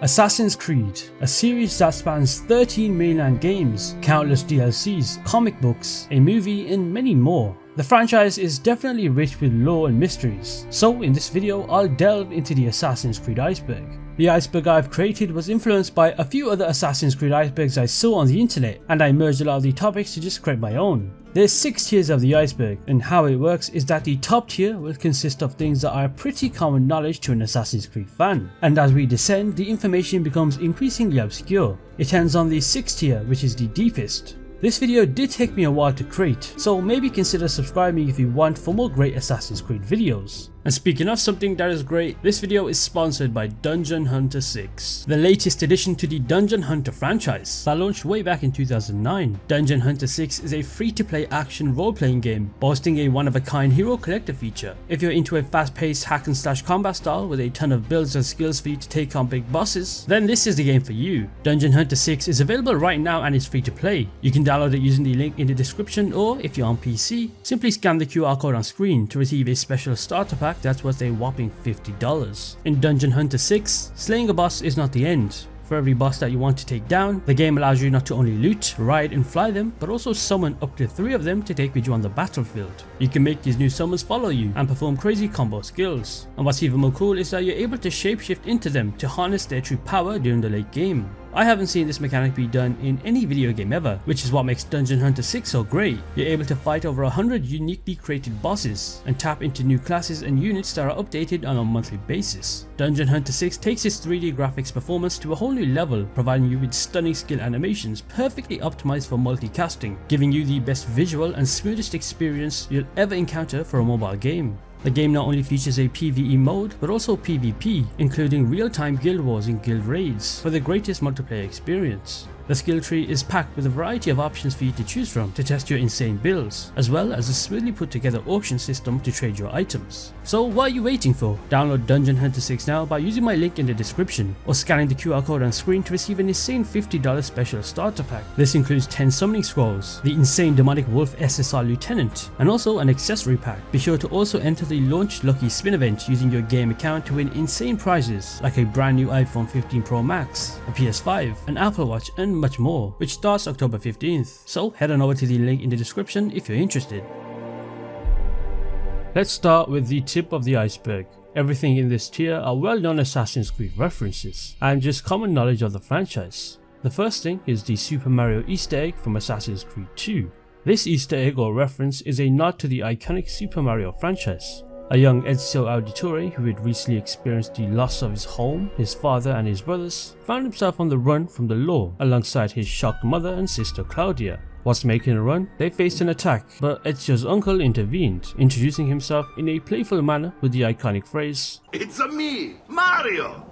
Assassin's Creed, a series that spans 13 mainland games, countless DLCs, comic books, a movie and many more. The franchise is definitely rich with lore and mysteries, so in this video I'll delve into the Assassin's Creed Iceberg. The iceberg I've created was influenced by a few other Assassin's Creed icebergs I saw on the internet, and I merged a lot of the topics to just create my own. There's 6 tiers of the iceberg, and how it works is that the top tier will consist of things that are pretty common knowledge to an Assassin's Creed fan, and as we descend the information becomes increasingly obscure. It ends on the 6th tier, which is the deepest. This video did take me a while to create, so maybe consider subscribing if you want for more great Assassin's Creed videos. And speaking of something that is great, this video is sponsored by Dungeon Hunter 6, the latest addition to the Dungeon Hunter franchise that launched way back in 2009. Dungeon Hunter 6 is a free-to-play action role-playing game boasting a one-of-a-kind hero collector feature. If you're into a fast-paced hack-and-slash combat style with a ton of builds and skills for you to take on big bosses, then this is the game for you. Dungeon Hunter 6 is available right now and is free to play. You can download it using the link in the description, or if you're on PC, simply scan the QR code on screen to receive a special starter pack that's worth a whopping $50. In Dungeon Hunter 6, slaying a boss is not the end. For every boss that you want to take down, the game allows you not to only loot, ride and fly them, but also summon up to 3 of them to take with you on the battlefield. You can make these new summons follow you and perform crazy combo skills. And what's even more cool is that you're able to shapeshift into them to harness their true power during the late game. I haven't seen this mechanic be done in any video game ever, which is what makes Dungeon Hunter 6 so great. You're able to fight over 100 uniquely created bosses and tap into new classes and units that are updated on a monthly basis. Dungeon Hunter 6 takes its 3D graphics performance to a whole new level, providing you with stunning skill animations perfectly optimized for multicasting, giving you the best visual and smoothest experience you'll ever encounter for a mobile game. The game not only features a PvE mode, but also PvP, including real-time guild wars and guild raids for the greatest multiplayer experience. The skill tree is packed with a variety of options for you to choose from to test your insane builds, as well as a smoothly put together auction system to trade your items. So what are you waiting for? Download Dungeon Hunter 6 now by using my link in the description, or scanning the QR code on screen to receive an insane $50 special starter pack. This includes 10 summoning scrolls, the insane demonic wolf SSR lieutenant, and also an accessory pack. Be sure to also enter the launch lucky spin event using your game account to win insane prizes like a brand new iPhone 15 Pro Max, a PS5, an Apple Watch and much more, which starts October 15th. So head on over to the link in the description if you're interested. Let's start with the tip of the iceberg. Everything in this tier are well-known Assassin's Creed references and just common knowledge of the franchise. The first thing is the Super Mario Easter egg from Assassin's Creed 2. This Easter egg or reference is a nod to the iconic Super Mario franchise. A young Ezio Auditore, who had recently experienced the loss of his home, his father and his brothers, found himself on the run from the law alongside his shocked mother and sister Claudia. Whilst making a run, they faced an attack, but Ezio's uncle intervened, introducing himself in a playful manner with the iconic phrase, "It's a me, Mario!"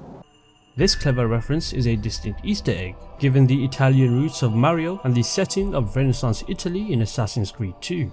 This clever reference is a distinct Easter egg, given the Italian roots of Mario and the setting of Renaissance Italy in Assassin's Creed 2.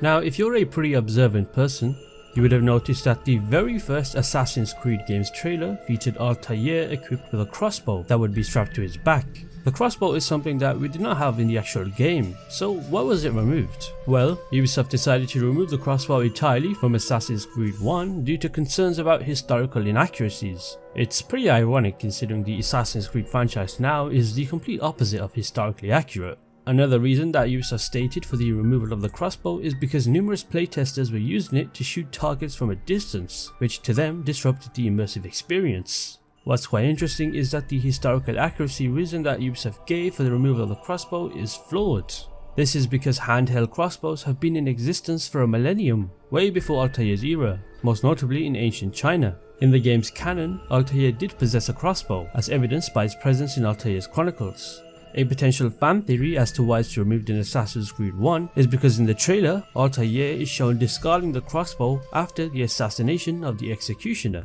Now, if you're a pretty observant person, you would have noticed that the very first Assassin's Creed game's trailer featured Altair equipped with a crossbow that would be strapped to his back. The crossbow is something that we did not have in the actual game, so why was it removed? Well, Ubisoft decided to remove the crossbow entirely from Assassin's Creed 1 due to concerns about historical inaccuracies. It's pretty ironic considering the Assassin's Creed franchise now is the complete opposite of historically accurate. Another reason that Ubisoft stated for the removal of the crossbow is because numerous playtesters were using it to shoot targets from a distance, which to them disrupted the immersive experience. What's quite interesting is that the historical accuracy reason that Ubisoft gave for the removal of the crossbow is flawed. This is because handheld crossbows have been in existence for a millennium, way before Altair's era, most notably in ancient China. In the game's canon, Altair did possess a crossbow, as evidenced by its presence in Altair's chronicles. A potential fan theory as to why it's removed in Assassin's Creed 1 is because in the trailer, Altair is shown discarding the crossbow after the assassination of the executioner.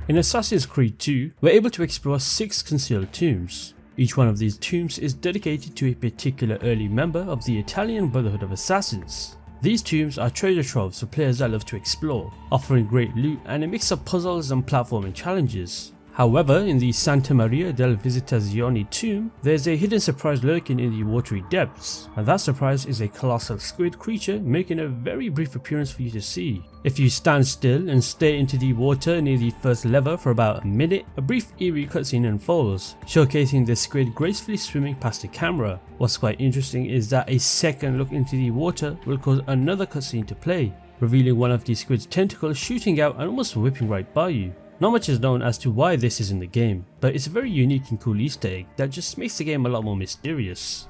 In Assassin's Creed 2, we're able to explore 6 concealed tombs. Each one of these tombs is dedicated to a particular early member of the Italian Brotherhood of Assassins. These tombs are treasure troves for players that love to explore, offering great loot and a mix of puzzles and platforming challenges. However, in the Santa Maria del Visitazione tomb, there's a hidden surprise lurking in the watery depths, and that surprise is a colossal squid creature making a very brief appearance for you to see. If you stand still and stare into the water near the first lever for about a minute, a brief eerie cutscene unfolds, showcasing the squid gracefully swimming past the camera. What's quite interesting is that a second look into the water will cause another cutscene to play, revealing one of the squid's tentacles shooting out and almost whipping right by you. Not much is known as to why this is in the game, but it's a very unique and cool Easter egg that just makes the game a lot more mysterious.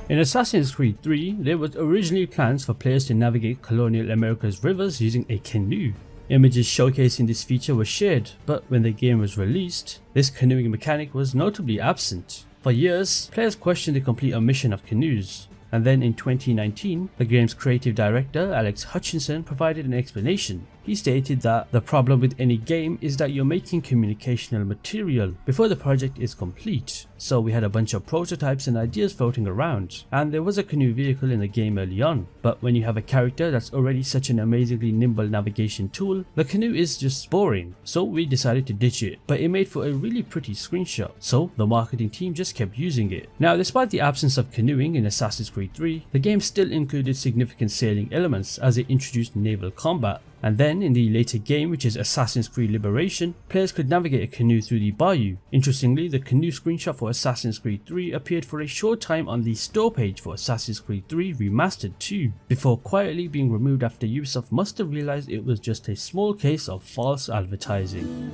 In Assassin's Creed 3, there was originally plans for players to navigate colonial America's rivers using a canoe. Images showcasing this feature were shared, but when the game was released, this canoeing mechanic was notably absent. For years, players questioned the complete omission of canoes. And then in 2019, the game's creative director Alex Hutchinson provided an explanation. He stated that the problem with any game is that you're making communicational material before the project is complete. So we had a bunch of prototypes and ideas floating around, and there was a canoe vehicle in the game early on. But when you have a character that's already such an amazingly nimble navigation tool, the canoe is just boring. So we decided to ditch it, but it made for a really pretty screenshot, so the marketing team just kept using it. Now, despite the absence of canoeing in Assassin's Creed 3, the game still included significant sailing elements as it introduced naval combat. And then in the later game, which is Assassin's Creed Liberation, players could navigate a canoe through the bayou. Interestingly, the canoe screenshot for Assassin's Creed 3 appeared for a short time on the store page for Assassin's Creed 3 Remastered 2, before quietly being removed after Ubisoft must have realized it was just a small case of false advertising.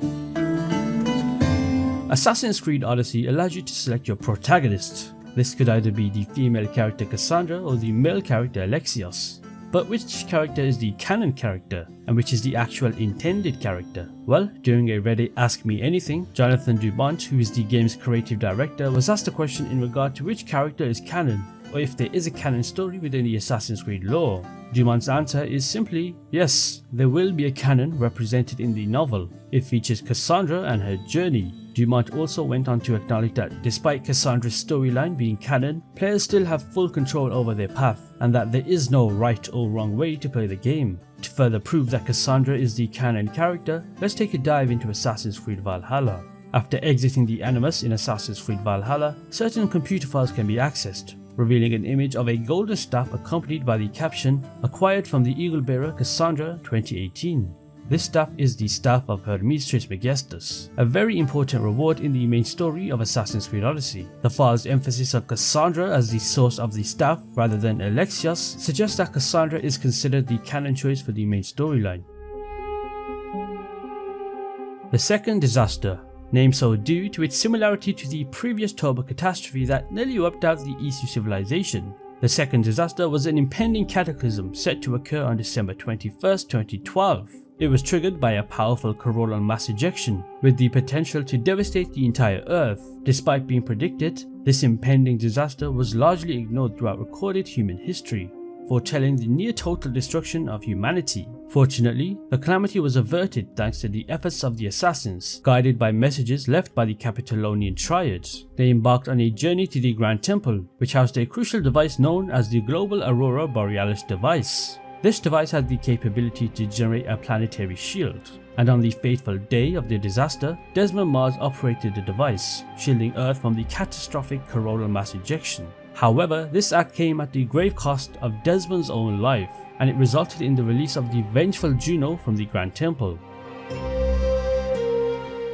Assassin's Creed Odyssey allows you to select your protagonist. This could either be the female character Kassandra or the male character Alexios. But which character is the canon character, and which is the actual intended character? Well, during a Reddit Ask Me Anything, Jonathan Dumont, who is the game's creative director, was asked a question in regard to which character is canon, or if there is a canon story within the Assassin's Creed lore. Dumont's answer is simply, yes, there will be a canon represented in the novel. It features Kassandra and her journey. Dumont also went on to acknowledge that despite Cassandra's storyline being canon, players still have full control over their path, and that there is no right or wrong way to play the game. To further prove that Kassandra is the canon character, let's take a dive into Assassin's Creed Valhalla. After exiting the Animus in Assassin's Creed Valhalla, certain computer files can be accessed, revealing an image of a golden staff accompanied by the caption, "Acquired from the Eagle Bearer Kassandra 2018. This staff is the Staff of Hermes Trismegistus, a very important reward in the main story of Assassin's Creed Odyssey. The file's emphasis on Kassandra as the source of the staff rather than Alexios suggests that Kassandra is considered the canon choice for the main storyline. The second disaster, named so due to its similarity to the previous turbo catastrophe that nearly wiped out the Isu civilization. The second disaster was an impending cataclysm set to occur on December 21st, 2012. It was triggered by a powerful coronal mass ejection, with the potential to devastate the entire Earth. Despite being predicted, this impending disaster was largely ignored throughout recorded human history, foretelling the near total destruction of humanity. Fortunately, the calamity was averted thanks to the efforts of the assassins, guided by messages left by the Capitolonian Triad. They embarked on a journey to the Grand Temple, which housed a crucial device known as the Global Aurora Borealis device. This device had the capability to generate a planetary shield, and on the fateful day of the disaster, Desmond Mars operated the device, shielding Earth from the catastrophic coronal mass ejection. However, this act came at the grave cost of Desmond's own life, and it resulted in the release of the vengeful Juno from the Grand Temple.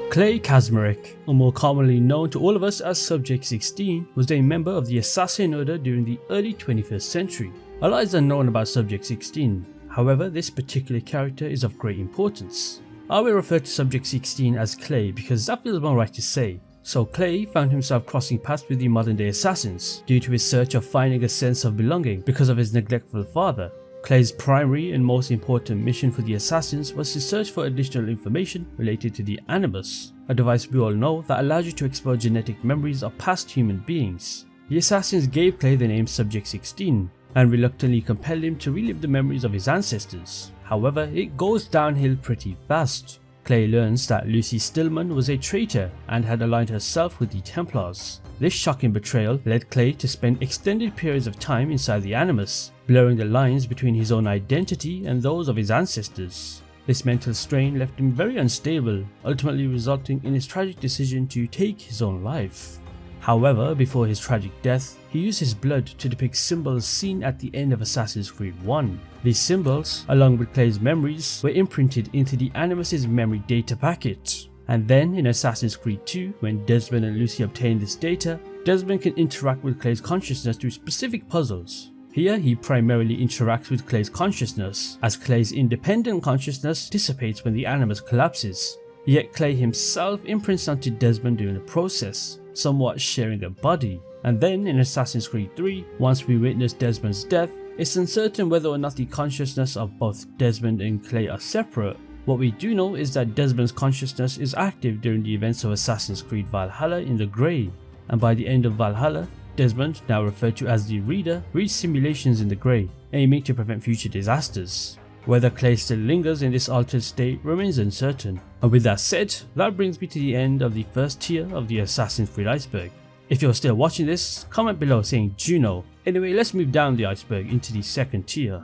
Clay Kaczmarek, or more commonly known to all of us as Subject 16, was a member of the Assassin Order during the early 21st century. A lot is unknown about Subject 16, however this particular character is of great importance. I will refer to Subject 16 as Clay because that feels more right to say. So Clay found himself crossing paths with the modern day assassins due to his search of finding a sense of belonging because of his neglectful father. Clay's primary and most important mission for the assassins was to search for additional information related to the Animus, a device we all know that allows you to explore genetic memories of past human beings. The assassins gave Clay the name Subject 16, and reluctantly compelled him to relive the memories of his ancestors. However, it goes downhill pretty fast. Clay learns that Lucy Stillman was a traitor and had aligned herself with the Templars. This shocking betrayal led Clay to spend extended periods of time inside the Animus, blurring the lines between his own identity and those of his ancestors. This mental strain left him very unstable, ultimately resulting in his tragic decision to take his own life. However, before his tragic death, he used his blood to depict symbols seen at the end of Assassin's Creed 1. These symbols, along with Clay's memories, were imprinted into the Animus' memory data packet. And then in Assassin's Creed 2, when Desmond and Lucy obtain this data, Desmond can interact with Clay's consciousness through specific puzzles. Here he primarily interacts with Clay's consciousness, as Clay's independent consciousness dissipates when the Animus collapses. Yet Clay himself imprints onto Desmond during the process, somewhat sharing a body. And then in Assassin's Creed 3, once we witness Desmond's death, it's uncertain whether or not the consciousness of both Desmond and Clay are separate. What we do know is that Desmond's consciousness is active during the events of Assassin's Creed Valhalla in the Grey, and by the end of Valhalla, Desmond, now referred to as the Reda, reads simulations in the Grey, aiming to prevent future disasters. Whether Clay still lingers in this altered state remains uncertain. And with that said, that brings me to the end of the first tier of the Assassin's Creed Iceberg. If you're still watching this, comment below saying Juno. Anyway, let's move down the iceberg into the second tier.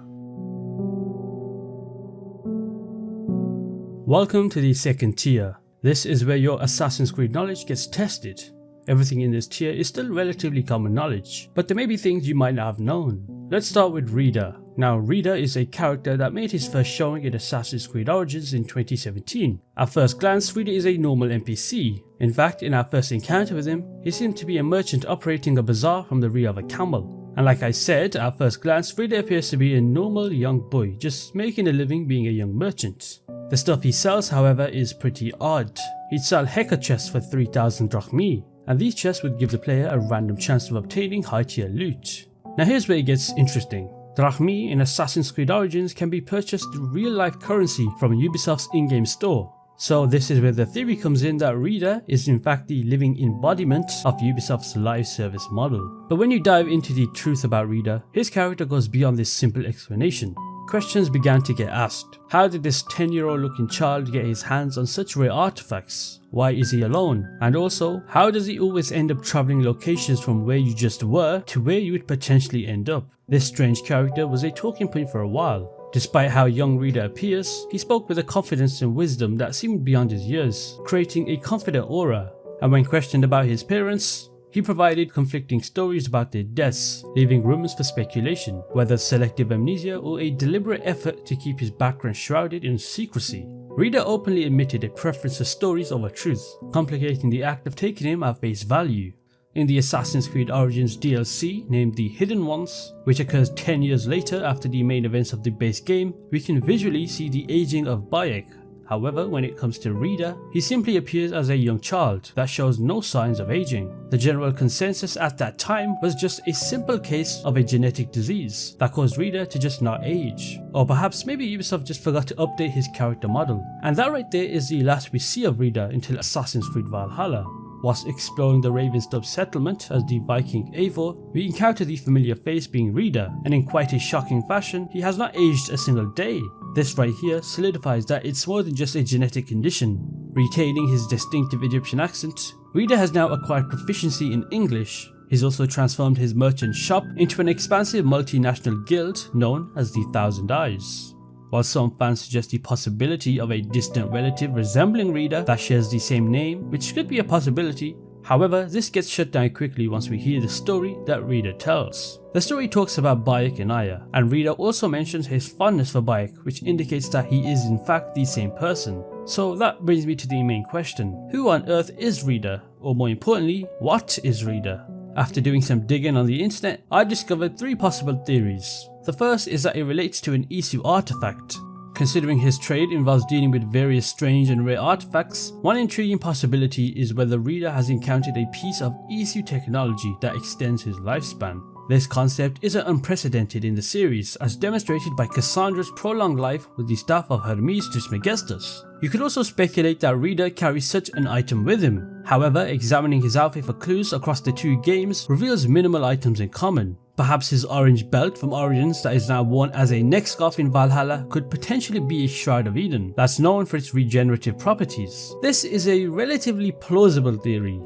Welcome to the second tier. This is where your Assassin's Creed knowledge gets tested. Everything in this tier is still relatively common knowledge, but there may be things you might not have known. Let's start with Reda. Now, Reda is a character that made his first showing in Assassin's Creed Origins in 2017. At first glance, Reda is a normal NPC. In fact, in our first encounter with him, he seemed to be a merchant operating a bazaar from the rear of a camel. And like I said, at first glance, Reda appears to be a normal young boy, just making a living being a young merchant. The stuff he sells, however, is pretty odd. He'd sell Heka chests for 3,000 drachmi, and these chests would give the player a random chance of obtaining high tier loot. Now here's where it gets interesting. Drachmi in Assassin's Creed Origins can be purchased through real life currency from Ubisoft's in-game store. So this is where the theory comes in that Reda is in fact the living embodiment of Ubisoft's live service model. But when you dive into the truth about Reda, his character goes beyond this simple explanation. Questions began to get asked. How did this 10-year-old looking child get his hands on such rare artifacts? Why is he alone? And also, how does he always end up travelling locations from where you just were to where you would potentially end up? This strange character was a talking point for a while. Despite how young Reda appears, he spoke with a confidence and wisdom that seemed beyond his years, creating a confident aura. And when questioned about his parents, he provided conflicting stories about their deaths, leaving rumors for speculation, whether selective amnesia or a deliberate effort to keep his background shrouded in secrecy. Reda openly admitted a preference for stories over truth, complicating the act of taking him at face value. In the Assassin's Creed Origins DLC named The Hidden Ones, which occurs 10 years later after the main events of the base game, we can visually see the aging of Bayek. However, when it comes to Reda, he simply appears as a young child that shows no signs of aging. The general consensus at that time was just a simple case of a genetic disease that caused Reda to just not age. Or perhaps maybe Ubisoft just forgot to update his character model. And that right there is the last we see of Reda until Assassin's Creed Valhalla. Whilst exploring the Ravenstub settlement as the Viking Eivor, we encounter the familiar face being Reda, and in quite a shocking fashion, he has not aged a single day. This right here solidifies that it's more than just a genetic condition. Retaining his distinctive Egyptian accent, Reda has now acquired proficiency in English. He's also transformed his merchant shop into an expansive multinational guild known as the Thousand Eyes. While some fans suggest the possibility of a distant relative resembling Reda that shares the same name, which could be a possibility, however, this gets shut down quickly once we hear the story that Reda tells. The story talks about Bayek and Aya, and Reda also mentions his fondness for Bayek, which indicates that he is in fact the same person. So that brings me to the main question: who on earth is Reda? Or more importantly, what is Reda? After doing some digging on the internet, I discovered 3 possible theories. The first is that it relates to an Isu artifact. Considering his trade involves dealing with various strange and rare artifacts, one intriguing possibility is whether Reda has encountered a piece of Isu technology that extends his lifespan. This concept isn't unprecedented in the series, as demonstrated by Cassandra's prolonged life with the staff of Hermes Trismegistus. You could also speculate that Reda carries such an item with him. However, examining his outfit for clues across the 2 games reveals minimal items in common. Perhaps his orange belt from Origins that is now worn as a neck scarf in Valhalla could potentially be a Shroud of Eden that's known for its regenerative properties. This is a relatively plausible theory.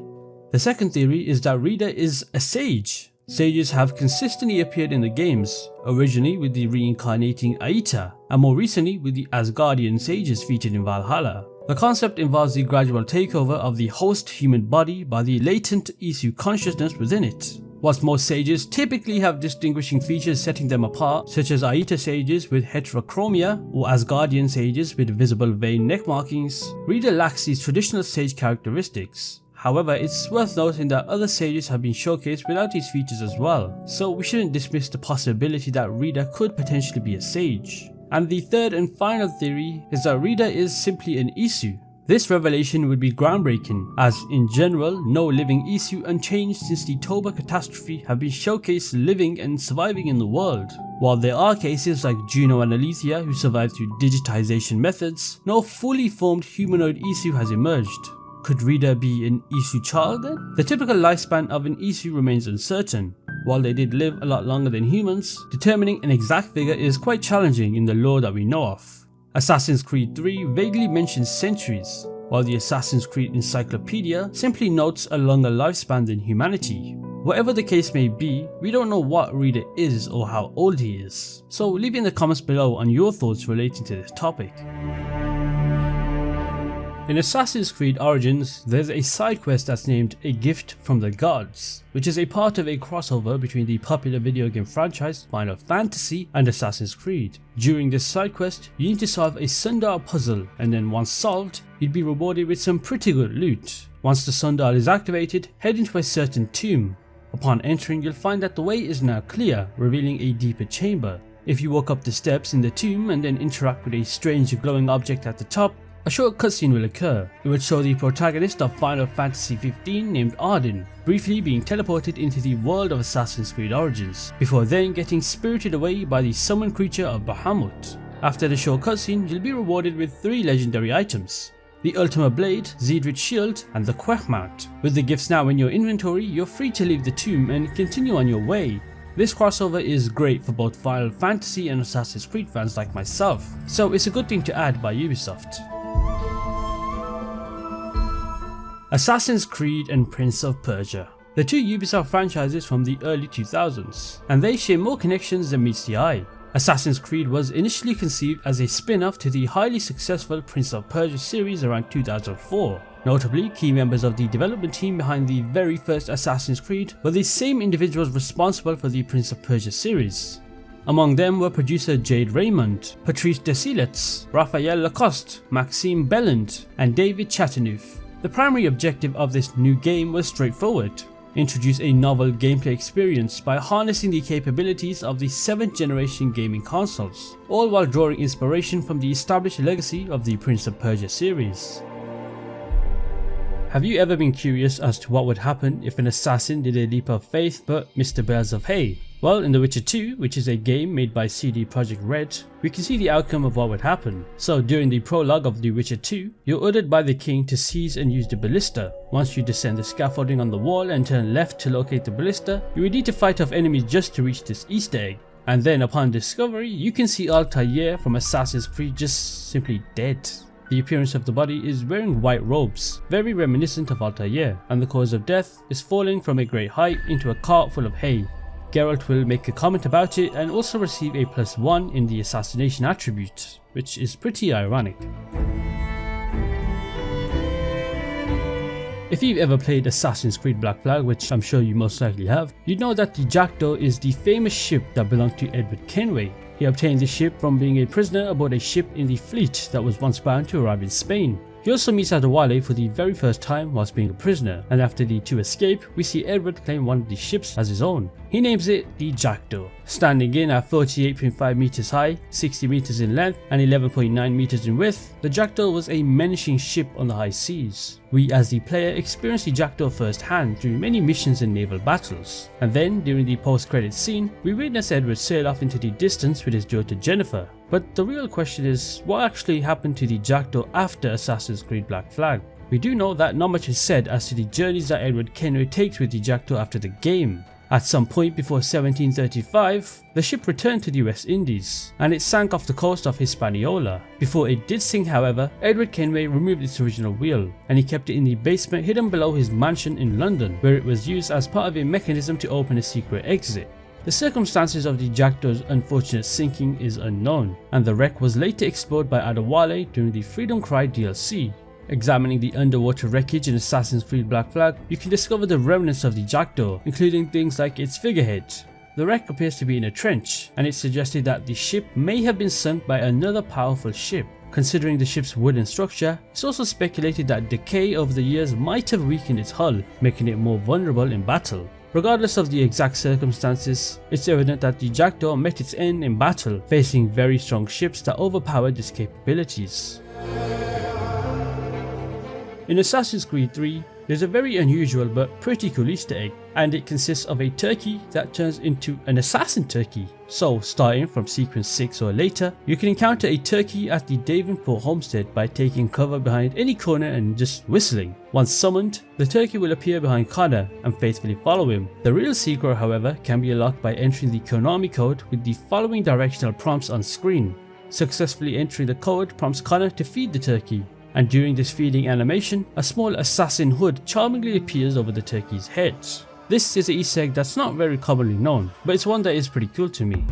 The second theory is that Reda is a sage. Sages have consistently appeared in the games, originally with the reincarnating Aita, and more recently with the Asgardian sages featured in Valhalla. The concept involves the gradual takeover of the host human body by the latent Isu consciousness within it. Whilst most sages typically have distinguishing features setting them apart, such as Aita sages with heterochromia or Asgardian sages with visible vein neck markings, Reda lacks these traditional sage characteristics. However, it's worth noting that other sages have been showcased without these features as well, so we shouldn't dismiss the possibility that Reda could potentially be a sage. And the third and final theory is that Reda is simply an Isu. This revelation would be groundbreaking, as in general, no living Isu unchanged since the Toba catastrophe have been showcased living and surviving in the world. While there are cases like Juno and Olivier who survived through digitization methods, no fully formed humanoid Isu has emerged. Could Reda be an Isu child then? The typical lifespan of an Isu remains uncertain. While they did live a lot longer than humans, determining an exact figure is quite challenging in the lore that we know of. Assassin's Creed 3 vaguely mentions centuries, while the Assassin's Creed Encyclopedia simply notes a longer lifespan than humanity. Whatever the case may be, we don't know what Reda is or how old he is, so leave in the comments below on your thoughts relating to this topic. In Assassin's Creed Origins, there's a side quest that's named A Gift from the Gods, which is a part of a crossover between the popular video game franchise Final Fantasy and Assassin's Creed. During this side quest, you need to solve a Sundar puzzle, and then once solved, you'd be rewarded with some pretty good loot. Once the Sundar is activated, head into a certain tomb. Upon entering, you'll find that the way is now clear, revealing a deeper chamber. If you walk up the steps in the tomb and then interact with a strange glowing object at the top, a short cutscene will occur. It will show the protagonist of Final Fantasy XV named Arden, briefly being teleported into the world of Assassin's Creed Origins, before then getting spirited away by the summoned creature of Bahamut. After the short cutscene, you'll be rewarded with 3 legendary items: the Ultima Blade, Xe'dric's Shield, and the Quech Mount. With the gifts now in your inventory, you're free to leave the tomb and continue on your way. This crossover is great for both Final Fantasy and Assassin's Creed fans like myself, so it's a good thing to add by Ubisoft. Assassin's Creed and Prince of Persia. The two Ubisoft franchises from the early 2000s, and they share more connections than meets the eye. Assassin's Creed was initially conceived as a spin-off to the highly successful Prince of Persia series around 2004. Notably, key members of the development team behind the very first Assassin's Creed were the same individuals responsible for the Prince of Persia series. Among them were producer Jade Raymond, Patrice Desilets, Raphael Lacoste, Maxime Belland, and David Chateauneuf. The primary objective of this new game was straightforward: introduce a novel gameplay experience by harnessing the capabilities of the 7th generation gaming consoles, all while drawing inspiration from the established legacy of the Prince of Persia series. Have you ever been curious as to what would happen if an assassin did a leap of faith but missed the birds of hay? Well, in The Witcher 2, which is a game made by CD Projekt Red, we can see the outcome of what would happen. So during the prologue of The Witcher 2, you're ordered by the king to seize and use the ballista. Once you descend the scaffolding on the wall and turn left to locate the ballista, you would need to fight off enemies just to reach this Easter egg. And then upon discovery, you can see Altair from Assassin's Creed just simply dead. The appearance of the body is wearing white robes, very reminiscent of Altair, and the cause of death is falling from a great height into a cart full of hay. Geralt will make a comment about it and also receive a +1 in the assassination attribute, which is pretty ironic. If you've ever played Assassin's Creed Black Flag, which I'm sure you most likely have, you'd know that the Jackdaw is the famous ship that belonged to Edward Kenway. He obtained the ship from being a prisoner aboard a ship in the fleet that was once bound to arrive in Spain. He also meets Al-Mualim for the very first time whilst being a prisoner, and after the two escape, we see Edward claim one of the ships as his own. He names it the Jackdaw. Standing in at 48.5 meters high, 60 meters in length, and 11.9 meters in width, the Jackdaw was a menacing ship on the high seas. We as the player experience the Jackdaw firsthand during many missions and naval battles, and then during the post-credits scene, we witness Edward sail off into the distance with his daughter Jennifer. But the real question is, what actually happened to the Jackdaw after Assassin's Creed Black Flag? We do know that not much is said as to the journeys that Edward Kenway takes with the Jackdaw after the game. At some point before 1735, the ship returned to the West Indies, and it sank off the coast of Hispaniola. Before it did sink, however, Edward Kenway removed its original wheel, and he kept it in the basement hidden below his mansion in London, where it was used as part of a mechanism to open a secret exit. The circumstances of the Jackdaw's unfortunate sinking is unknown, and the wreck was later explored by Al-Mualim during the Freedom Cry DLC. Examining the underwater wreckage in Assassin's Creed Black Flag, you can discover the remnants of the Jackdaw, including things like its figurehead. The wreck appears to be in a trench, and it's suggested that the ship may have been sunk by another powerful ship. Considering the ship's wooden structure, it's also speculated that decay over the years might have weakened its hull, making it more vulnerable in battle. Regardless of the exact circumstances, it's evident that the Jackdaw met its end in battle, facing very strong ships that overpowered its capabilities. In Assassin's Creed 3, there's a very unusual but pretty cool Easter egg, and it consists of a turkey that turns into an assassin turkey. So, starting from sequence 6 or later, you can encounter a turkey at the Davenport Homestead by taking cover behind any corner and just whistling. Once summoned, the turkey will appear behind Connor and faithfully follow him. The real secret, however, can be unlocked by entering the Konami code with the following directional prompts on screen. Successfully entering the code prompts Connor to feed the turkey, and during this feeding animation, a small assassin hood charmingly appears over the turkey's head. This is an Easter egg that's not very commonly known, but it's one that is pretty cool to me.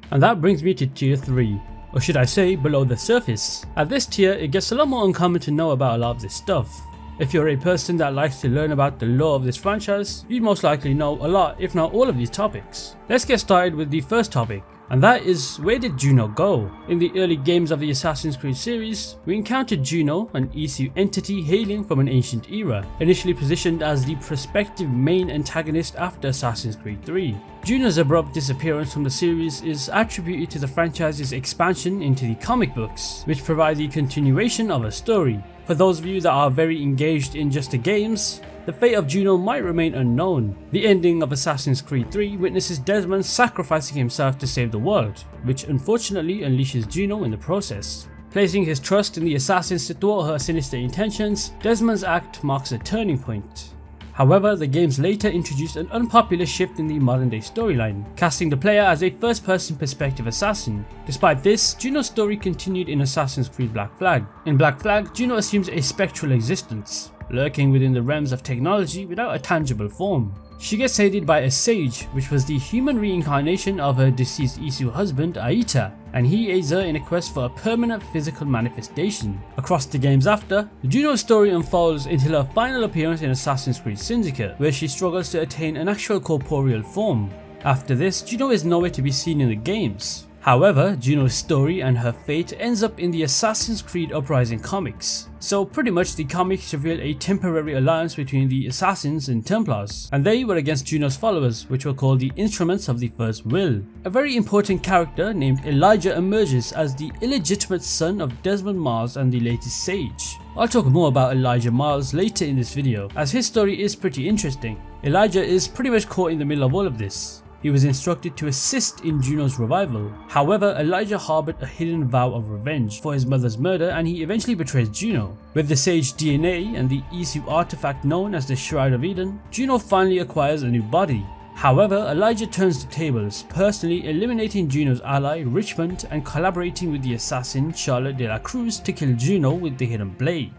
And that brings me to tier 3, or should I say below the surface. At this tier, it gets a lot more uncommon to know about a lot of this stuff. If you're a person that likes to learn about the lore of this franchise, you'd most likely know a lot, if not all of these topics. Let's get started with the first topic, and that is, where did Juno go? In the early games of the Assassin's Creed series, we encountered Juno, an ECU entity hailing from an ancient era, initially positioned as the prospective main antagonist after Assassin's Creed 3. Juno's abrupt disappearance from the series is attributed to the franchise's expansion into the comic books, which provide the continuation of a story. For those of you that are very engaged in just the games, the fate of Juno might remain unknown. The ending of Assassin's Creed 3 witnesses Desmond sacrificing himself to save the world, which unfortunately unleashes Juno in the process. Placing his trust in the assassins to thwart her sinister intentions, Desmond's act marks a turning point. However, the games later introduced an unpopular shift in the modern day storyline, casting the player as a first-person perspective assassin. Despite this, Juno's story continued in Assassin's Creed Black Flag. In Black Flag, Juno assumes a spectral existence, lurking within the realms of technology without a tangible form. She gets aided by a sage, which was the human reincarnation of her deceased ECU husband Aita, and he aids her in a quest for a permanent physical manifestation. Across the games after, Juno's story unfolds until her final appearance in Assassin's Creed Syndicate, where she struggles to attain an actual corporeal form. After this, Juno is nowhere to be seen in the games. However, Juno's story and her fate ends up in the Assassin's Creed Uprising comics. So pretty much the comics reveal a temporary alliance between the Assassins and Templars, and they were against Juno's followers, which were called the Instruments of the First Will. A very important character named Elijah emerges as the illegitimate son of Desmond Miles and the latest Sage. I'll talk more about Elijah Miles later in this video, as his story is pretty interesting. Elijah is pretty much caught in the middle of all of this. He was instructed to assist in Juno's revival. However, Elijah harbored a hidden vow of revenge for his mother's murder, and he eventually betrays Juno. With the Sage DNA and the ECU artifact known as the Scythe of Eden, Juno finally acquires a new body. However, Elijah turns the tables, personally eliminating Juno's ally Richmond and collaborating with the assassin Charlotte de la Cruz to kill Juno with the hidden blade.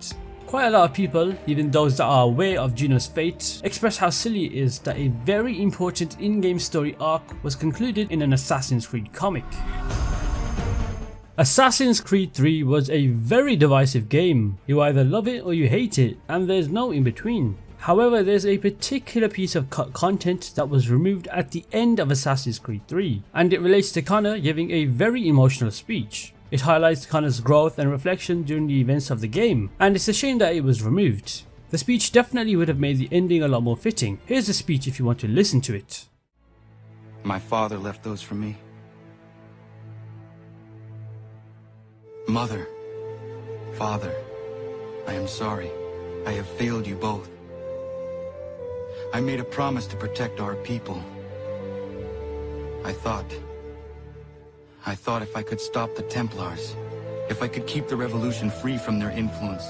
Quite a lot of people, even those that are aware of Juno's fate, express how silly it is that a very important in-game story arc was concluded in an Assassin's Creed comic. Assassin's Creed 3 was a very divisive game. You either love it or you hate it, and there's no in between. However, there's a particular piece of cut content that was removed at the end of Assassin's Creed 3, and it relates to Connor giving a very emotional speech. It highlights Connor's growth and reflection during the events of the game, and it's a shame that it was removed. The speech definitely would have made the ending a lot more fitting. Here's the speech if you want to listen to it. My father left those for me. Mother, Father, I am sorry. I have failed you both. I made a promise to protect our people. I thought if I could stop the Templars, if I could keep the revolution free from their influence,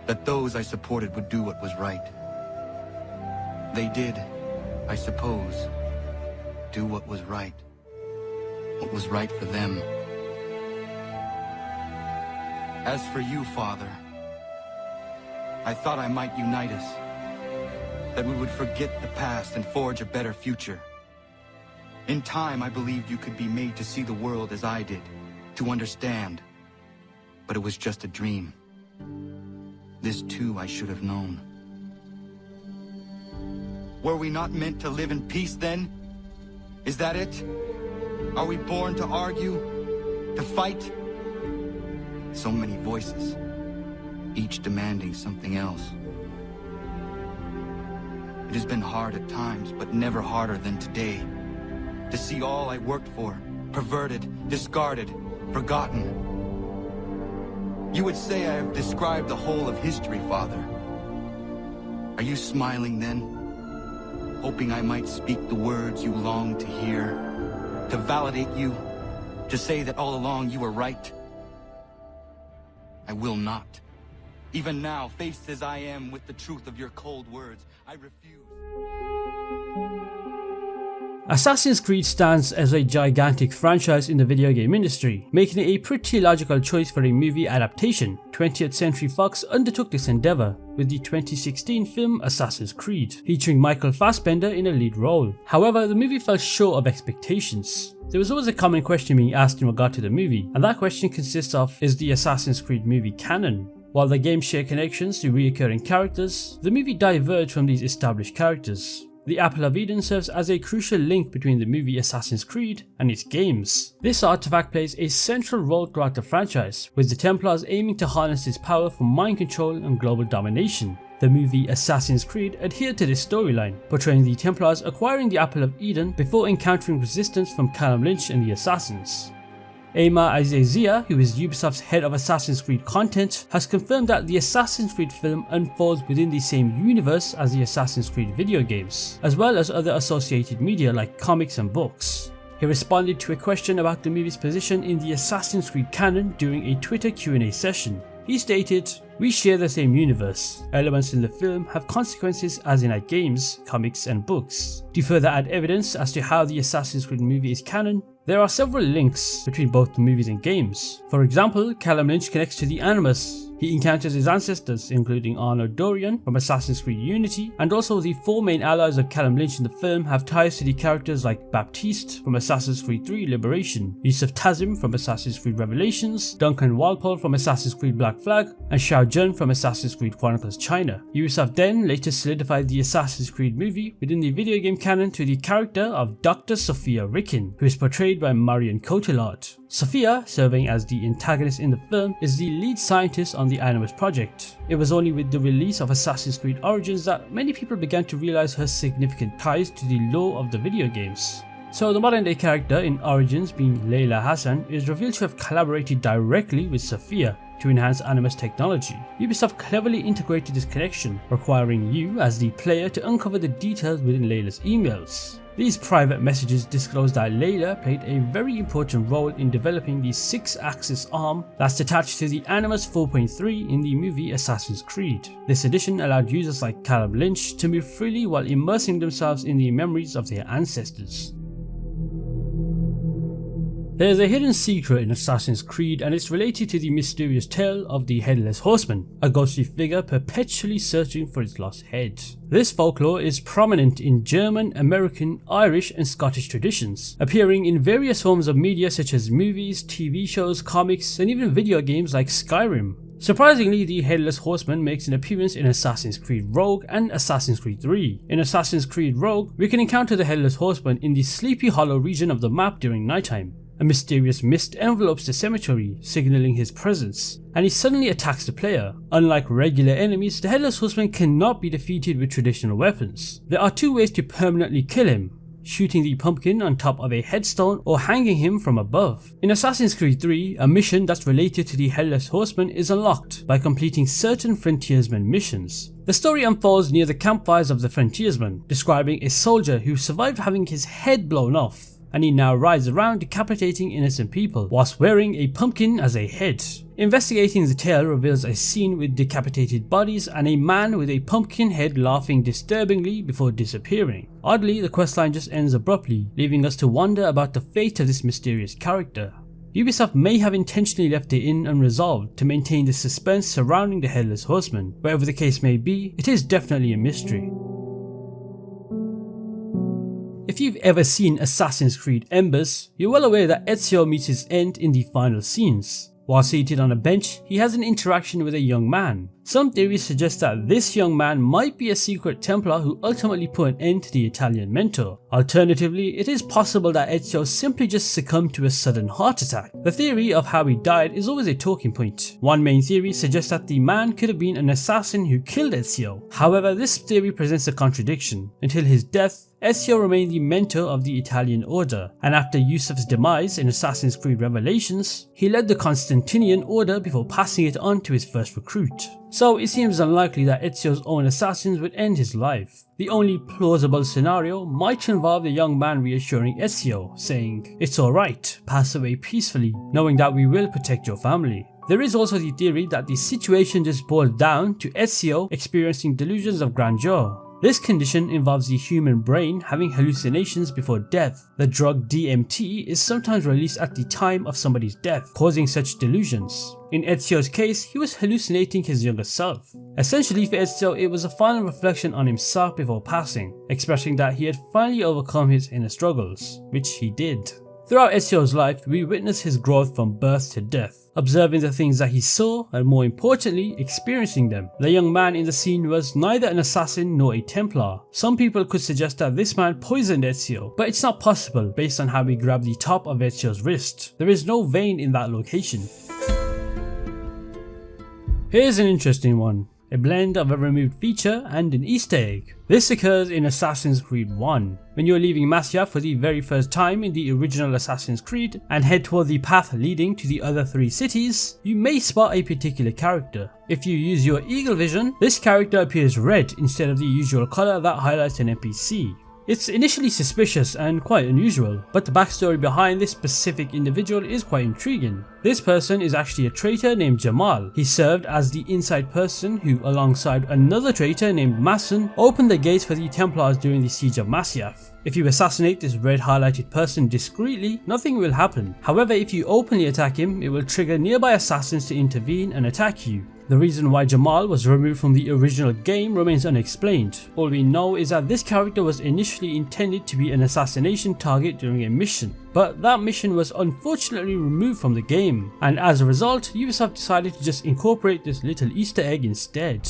that those I supported would do what was right. They did, I suppose, do what was right for them. As for you, Father, I thought I might unite us, that we would forget the past and forge a better future. In time, I believed you could be made to see the world as I did, to understand. But it was just a dream. This too I should have known. Were we not meant to live in peace then? Is that it? Are we born to argue? To fight? So many voices, each demanding something else. It has been hard at times, but never harder than today. To see all I worked for, perverted, discarded, forgotten. You would say I have described the whole of history, Father. Are you smiling then? Hoping I might speak the words you long to hear? To validate you? To say that all along you were right? I will not. Even now, faced as I am with the truth of your cold words, I refuse. Assassin's Creed stands as a gigantic franchise in the video game industry, making it a pretty logical choice for a movie adaptation. 20th Century Fox undertook this endeavour with the 2016 film Assassin's Creed, featuring Michael Fassbender in a lead role. However, the movie fell short of expectations. There was always a common question being asked in regard to the movie, and that question consists of, is the Assassin's Creed movie canon? While the games share connections to recurring characters, the movie diverged from these established characters. The Apple of Eden serves as a crucial link between the movie Assassin's Creed and its games. This artifact plays a central role throughout the franchise, with the Templars aiming to harness its power for mind control and global domination. The movie Assassin's Creed adhered to this storyline, portraying the Templars acquiring the Apple of Eden before encountering resistance from Callum Lynch and the Assassins. Eivor Azaziah, who is Ubisoft's head of Assassin's Creed content, has confirmed that the Assassin's Creed film unfolds within the same universe as the Assassin's Creed video games, as well as other associated media like comics and books. He responded to a question about the movie's position in the Assassin's Creed canon during a Twitter Q&A session. He stated, "We share the same universe. Elements in the film have consequences as in our games, comics and books." To further add evidence as to how the Assassin's Creed movie is canon, there are several links between both the movies and games. For example, Callum Lynch connects to the Animus. He encounters his ancestors, including Arno Dorian from Assassin's Creed Unity, and also the four main allies of Callum Lynch in the film have ties to the characters like Baptiste from Assassin's Creed 3 Liberation, Yusuf Tazim from Assassin's Creed Revelations, Duncan Walpole from Assassin's Creed Black Flag, and Xiao Jun from Assassin's Creed Chronicles China. Ubisoft then later solidified the Assassin's Creed movie within the video game canon to the character of Dr. Sophia Ricken, who is portrayed by Marion Cotillard. Sophia, serving as the antagonist in the film, is the lead scientist on the Animus project. It was only with the release of Assassin's Creed Origins that many people began to realize her significant ties to the lore of the video games. So the modern day character in Origins, being Layla Hassan, is revealed to have collaborated directly with Sophia to enhance Animus technology. Ubisoft cleverly integrated this connection, requiring you as the player to uncover the details within Layla's emails. These private messages disclose that Layla played a very important role in developing the 6-axis arm that's attached to the Animus 4.3 in the movie Assassin's Creed. This addition allowed users like Callum Lynch to move freely while immersing themselves in the memories of their ancestors. There is a hidden secret in Assassin's Creed, and it's related to the mysterious tale of the Headless Horseman, a ghostly figure perpetually searching for its lost head. This folklore is prominent in German, American, Irish and Scottish traditions, appearing in various forms of media such as movies, TV shows, comics and even video games like Skyrim. Surprisingly, the Headless Horseman makes an appearance in Assassin's Creed Rogue and Assassin's Creed 3. In Assassin's Creed Rogue, we can encounter the Headless Horseman in the Sleepy Hollow region of the map during nighttime. A mysterious mist envelopes the cemetery, signaling his presence, and he suddenly attacks the player. Unlike regular enemies, the Headless Horseman cannot be defeated with traditional weapons. There are two ways to permanently kill him: shooting the pumpkin on top of a headstone or hanging him from above. In Assassin's Creed 3, a mission that's related to the Headless Horseman is unlocked by completing certain frontiersman missions. The story unfolds near the campfires of the frontiersmen, describing a soldier who survived having his head blown off. and he now rides around decapitating innocent people whilst wearing a pumpkin as a head. Investigating the tale reveals a scene with decapitated bodies and a man with a pumpkin head laughing disturbingly before disappearing. Oddly, the questline just ends abruptly, leaving us to wonder about the fate of this mysterious character. Ubisoft may have intentionally left it in unresolved to maintain the suspense surrounding the Headless Horseman. Whatever the case may be, it is definitely a mystery. If you've ever seen Assassin's Creed Embers, you're well aware that Ezio meets his end in the final scenes. While seated on a bench, he has an interaction with a young man. Some theories suggest that this young man might be a secret Templar who ultimately put an end to the Italian mentor. Alternatively, it is possible that Ezio simply just succumbed to a sudden heart attack. The theory of how he died is always a talking point. One main theory suggests that the man could have been an assassin who killed Ezio. However, this theory presents a contradiction. Until his death, Ezio remained the mentor of the Italian Order, and after Yusuf's demise in Assassin's Creed Revelations, he led the Constantinian Order before passing it on to his first recruit. So it seems unlikely that Ezio's own assassins would end his life. The only plausible scenario might involve the young man reassuring Ezio, saying, "It's alright, pass away peacefully, knowing that we will protect your family." There is also the theory that the situation just boiled down to Ezio experiencing delusions of grandeur. This condition involves the human brain having hallucinations before death. The drug DMT is sometimes released at the time of somebody's death, causing such delusions. In Ezio's case, he was hallucinating his younger self. Essentially for Ezio, it was a final reflection on himself before passing, expressing that he had finally overcome his inner struggles, which he did. Throughout Ezio's life, we witness his growth from birth to death, observing the things that he saw and more importantly, experiencing them. The young man in the scene was neither an assassin nor a Templar. Some people could suggest that this man poisoned Ezio, but it's not possible based on how he grabbed the top of Ezio's wrist. There is no vein in that location. Here's an interesting one. A blend of a removed feature and an Easter egg. This occurs in Assassin's Creed 1. When you are leaving Masyaf for the very first time in the original Assassin's Creed and head toward the path leading to the other 3 cities, you may spot a particular character. If you use your eagle vision, this character appears red instead of the usual colour that highlights an NPC. It's initially suspicious and quite unusual, but the backstory behind this specific individual is quite intriguing. This person is actually a traitor named Jamal. He served as the inside person who, alongside another traitor named Masson, opened the gates for the Templars during the siege of Masyaf. If you assassinate this red highlighted person discreetly, nothing will happen. However, if you openly attack him, it will trigger nearby assassins to intervene and attack you. The reason why Jamal was removed from the original game remains unexplained. All we know is that this character was initially intended to be an assassination target during a mission, but that mission was unfortunately removed from the game, and as a result, Ubisoft decided to just incorporate this little Easter egg instead.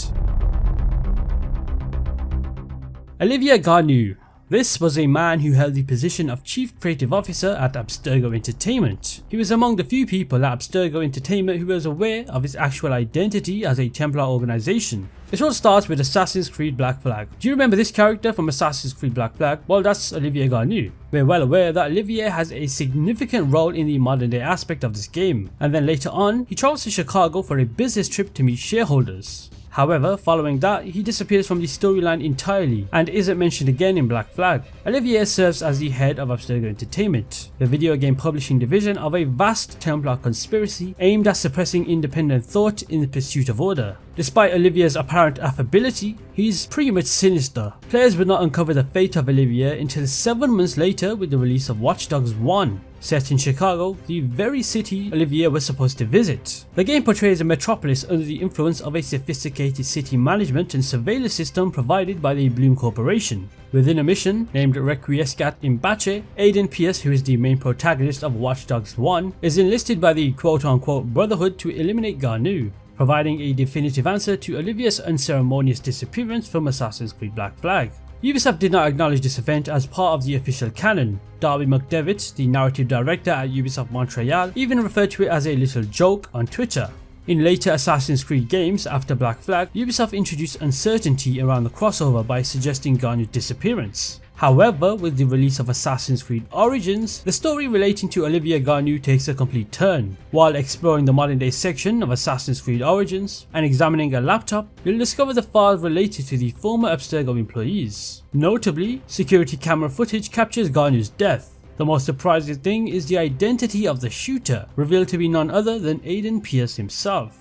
Olivier Garneau. This was a man who held the position of Chief Creative Officer at Abstergo Entertainment. He was among the few people at Abstergo Entertainment who was aware of his actual identity as a Templar organization. This all starts with Assassin's Creed Black Flag. Do you remember this character from Assassin's Creed Black Flag? Well, that's Olivier Garneau. We're well aware that Olivier has a significant role in the modern day aspect of this game, and then later on, he travels to Chicago for a business trip to meet shareholders. However, following that, he disappears from the storyline entirely and isn't mentioned again in Black Flag. Olivier serves as the head of Abstergo Entertainment, the video game publishing division of a vast Templar conspiracy aimed at suppressing independent thought in the pursuit of order. Despite Olivier's apparent affability, he's pretty much sinister. Players would not uncover the fate of Olivier until 7 months later with the release of Watchdogs 1. Set in Chicago, the very city Olivier was supposed to visit. The game portrays a metropolis under the influence of a sophisticated city management and surveillance system provided by the Bloom Corporation. Within a mission named Requiescat in Bache, Aiden Pierce, who is the main protagonist of Watch Dogs 1, is enlisted by the quote-unquote Brotherhood to eliminate Garneau, providing a definitive answer to Olivier's unceremonious disappearance from Assassin's Creed Black Flag. Ubisoft did not acknowledge this event as part of the official canon. Darby McDevitt, the narrative director at Ubisoft Montreal, even referred to it as a little joke on Twitter. In later Assassin's Creed games after Black Flag, Ubisoft introduced uncertainty around the crossover by suggesting Garneau's disappearance. However, with the release of Assassin's Creed Origins, the story relating to Olivier Garneau takes a complete turn. While exploring the modern day section of Assassin's Creed Origins and examining a laptop, you'll discover the files related to the former Abstergo employees. Notably, security camera footage captures Garneau's death. The most surprising thing is the identity of the shooter, revealed to be none other than Aiden Pierce himself.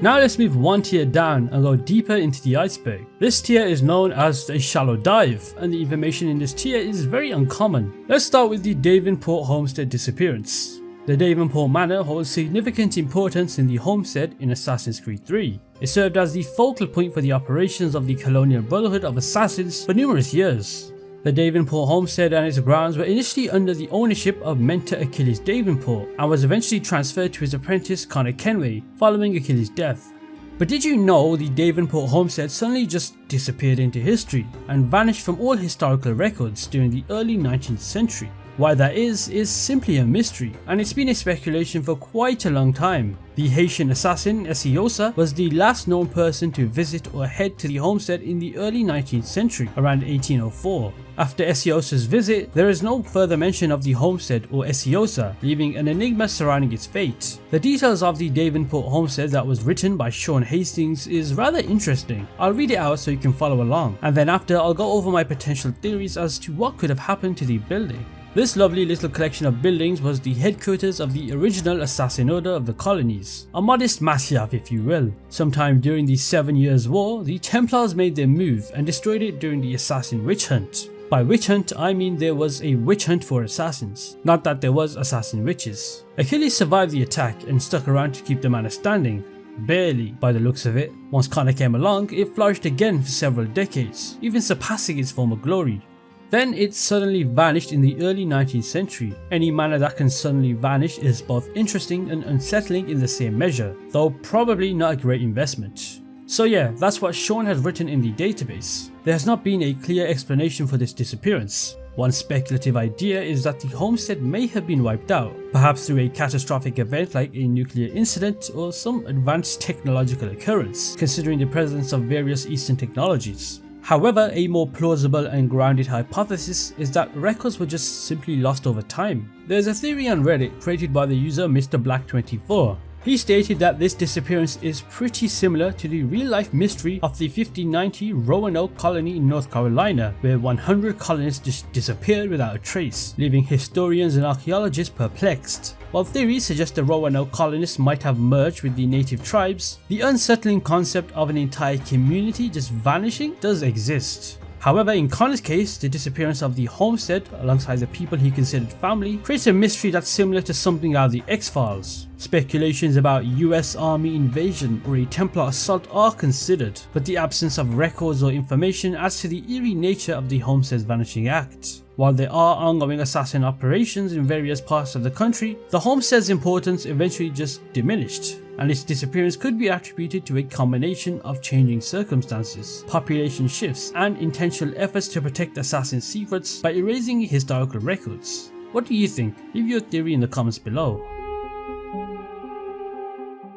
Now let's move one tier down and go deeper into the iceberg. This tier is known as a shallow dive, and the information in this tier is very uncommon. Let's start with the Davenport Homestead disappearance. The Davenport Manor holds significant importance in the Homestead in Assassin's Creed 3. It served as the focal point for the operations of the Colonial Brotherhood of Assassins for numerous years. The Davenport Homestead and its grounds were initially under the ownership of mentor Achilles Davenport and was eventually transferred to his apprentice Connor Kenway following Achilles' death. But did you know the Davenport Homestead suddenly just disappeared into history and vanished from all historical records during the early 19th century? Why that is simply a mystery, and it's been a speculation for quite a long time. The Haitian assassin Ezio was the last known person to visit or head to the homestead in the early 19th century, around 1804. After Ezio's visit, there is no further mention of the homestead or Ezio, leaving an enigma surrounding its fate. The details of the Davenport homestead that was written by Sean Hastings is rather interesting. I'll read it out so you can follow along, and then after I'll go over my potential theories as to what could have happened to the building. This lovely little collection of buildings was the headquarters of the original assassin order of the colonies, a modest masyaf if you will. Sometime during the 7 Years' War, the Templars made their move and destroyed it during the assassin witch hunt. By witch hunt, I mean there was a witch hunt for assassins, not that there was assassin witches. Achilles survived the attack and stuck around to keep the manor standing. Barely, by the looks of it. Once Connor came along, it flourished again for several decades, even surpassing its former glory. Then it suddenly vanished in the early 19th century. Any manor that can suddenly vanish is both interesting and unsettling in the same measure, though probably not a great investment. So yeah, that's what Sean has written in the database. There has not been a clear explanation for this disappearance. One speculative idea is that the homestead may have been wiped out, perhaps through a catastrophic event like a nuclear incident or some advanced technological occurrence, considering the presence of various Eastern technologies. However, a more plausible and grounded hypothesis is that records were just simply lost over time. There's a theory on Reddit created by the user Mr. Black24. He stated that this disappearance is pretty similar to the real-life mystery of the 1590 Roanoke colony in North Carolina, where 100 colonists just disappeared without a trace, leaving historians and archaeologists perplexed. While theories suggest the Roanoke colonists might have merged with the native tribes, the unsettling concept of an entire community just vanishing does exist. However, in Connor's case, the disappearance of the homestead alongside the people he considered family creates a mystery that's similar to something out of the X-Files. Speculations about US Army invasion or a Templar assault are considered, but the absence of records or information adds to the eerie nature of the homestead's vanishing act. While there are ongoing assassin operations in various parts of the country, the homestead's importance eventually just diminished, and its disappearance could be attributed to a combination of changing circumstances, population shifts, and intentional efforts to protect assassin secrets by erasing historical records. What do you think? Leave your theory in the comments below.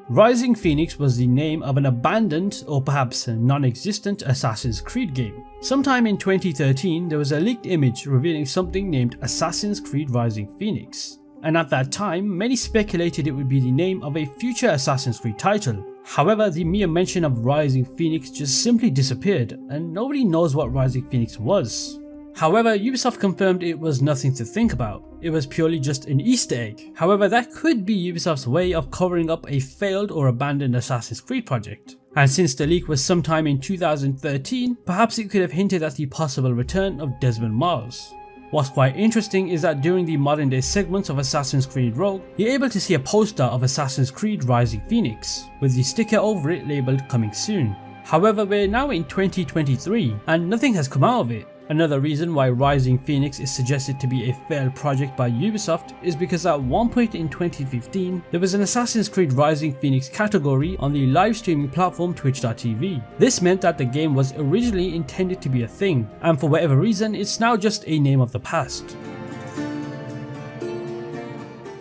Rising Phoenix was the name of an abandoned or perhaps non-existent Assassin's Creed game. Sometime in 2013, there was a leaked image revealing something named Assassin's Creed Rising Phoenix, and at that time many speculated it would be the name of a future Assassin's Creed title. However, the mere mention of Rising Phoenix just simply disappeared, and nobody knows what Rising Phoenix was. However, Ubisoft confirmed it was nothing to think about. It was purely just an Easter egg. However, that could be Ubisoft's way of covering up a failed or abandoned Assassin's Creed project. And since the leak was sometime in 2013, perhaps it could have hinted at the possible return of Desmond Miles. What's quite interesting is that during the modern day segments of Assassin's Creed Rogue, you're able to see a poster of Assassin's Creed Rising Phoenix, with the sticker over it labelled coming soon. However, we're now in 2023 and nothing has come out of it. Another reason why Rising Phoenix is suggested to be a failed project by Ubisoft is because at one point in 2015, there was an Assassin's Creed Rising Phoenix category on the live streaming platform Twitch.tv. This meant that the game was originally intended to be a thing, and for whatever reason, it's now just a name of the past.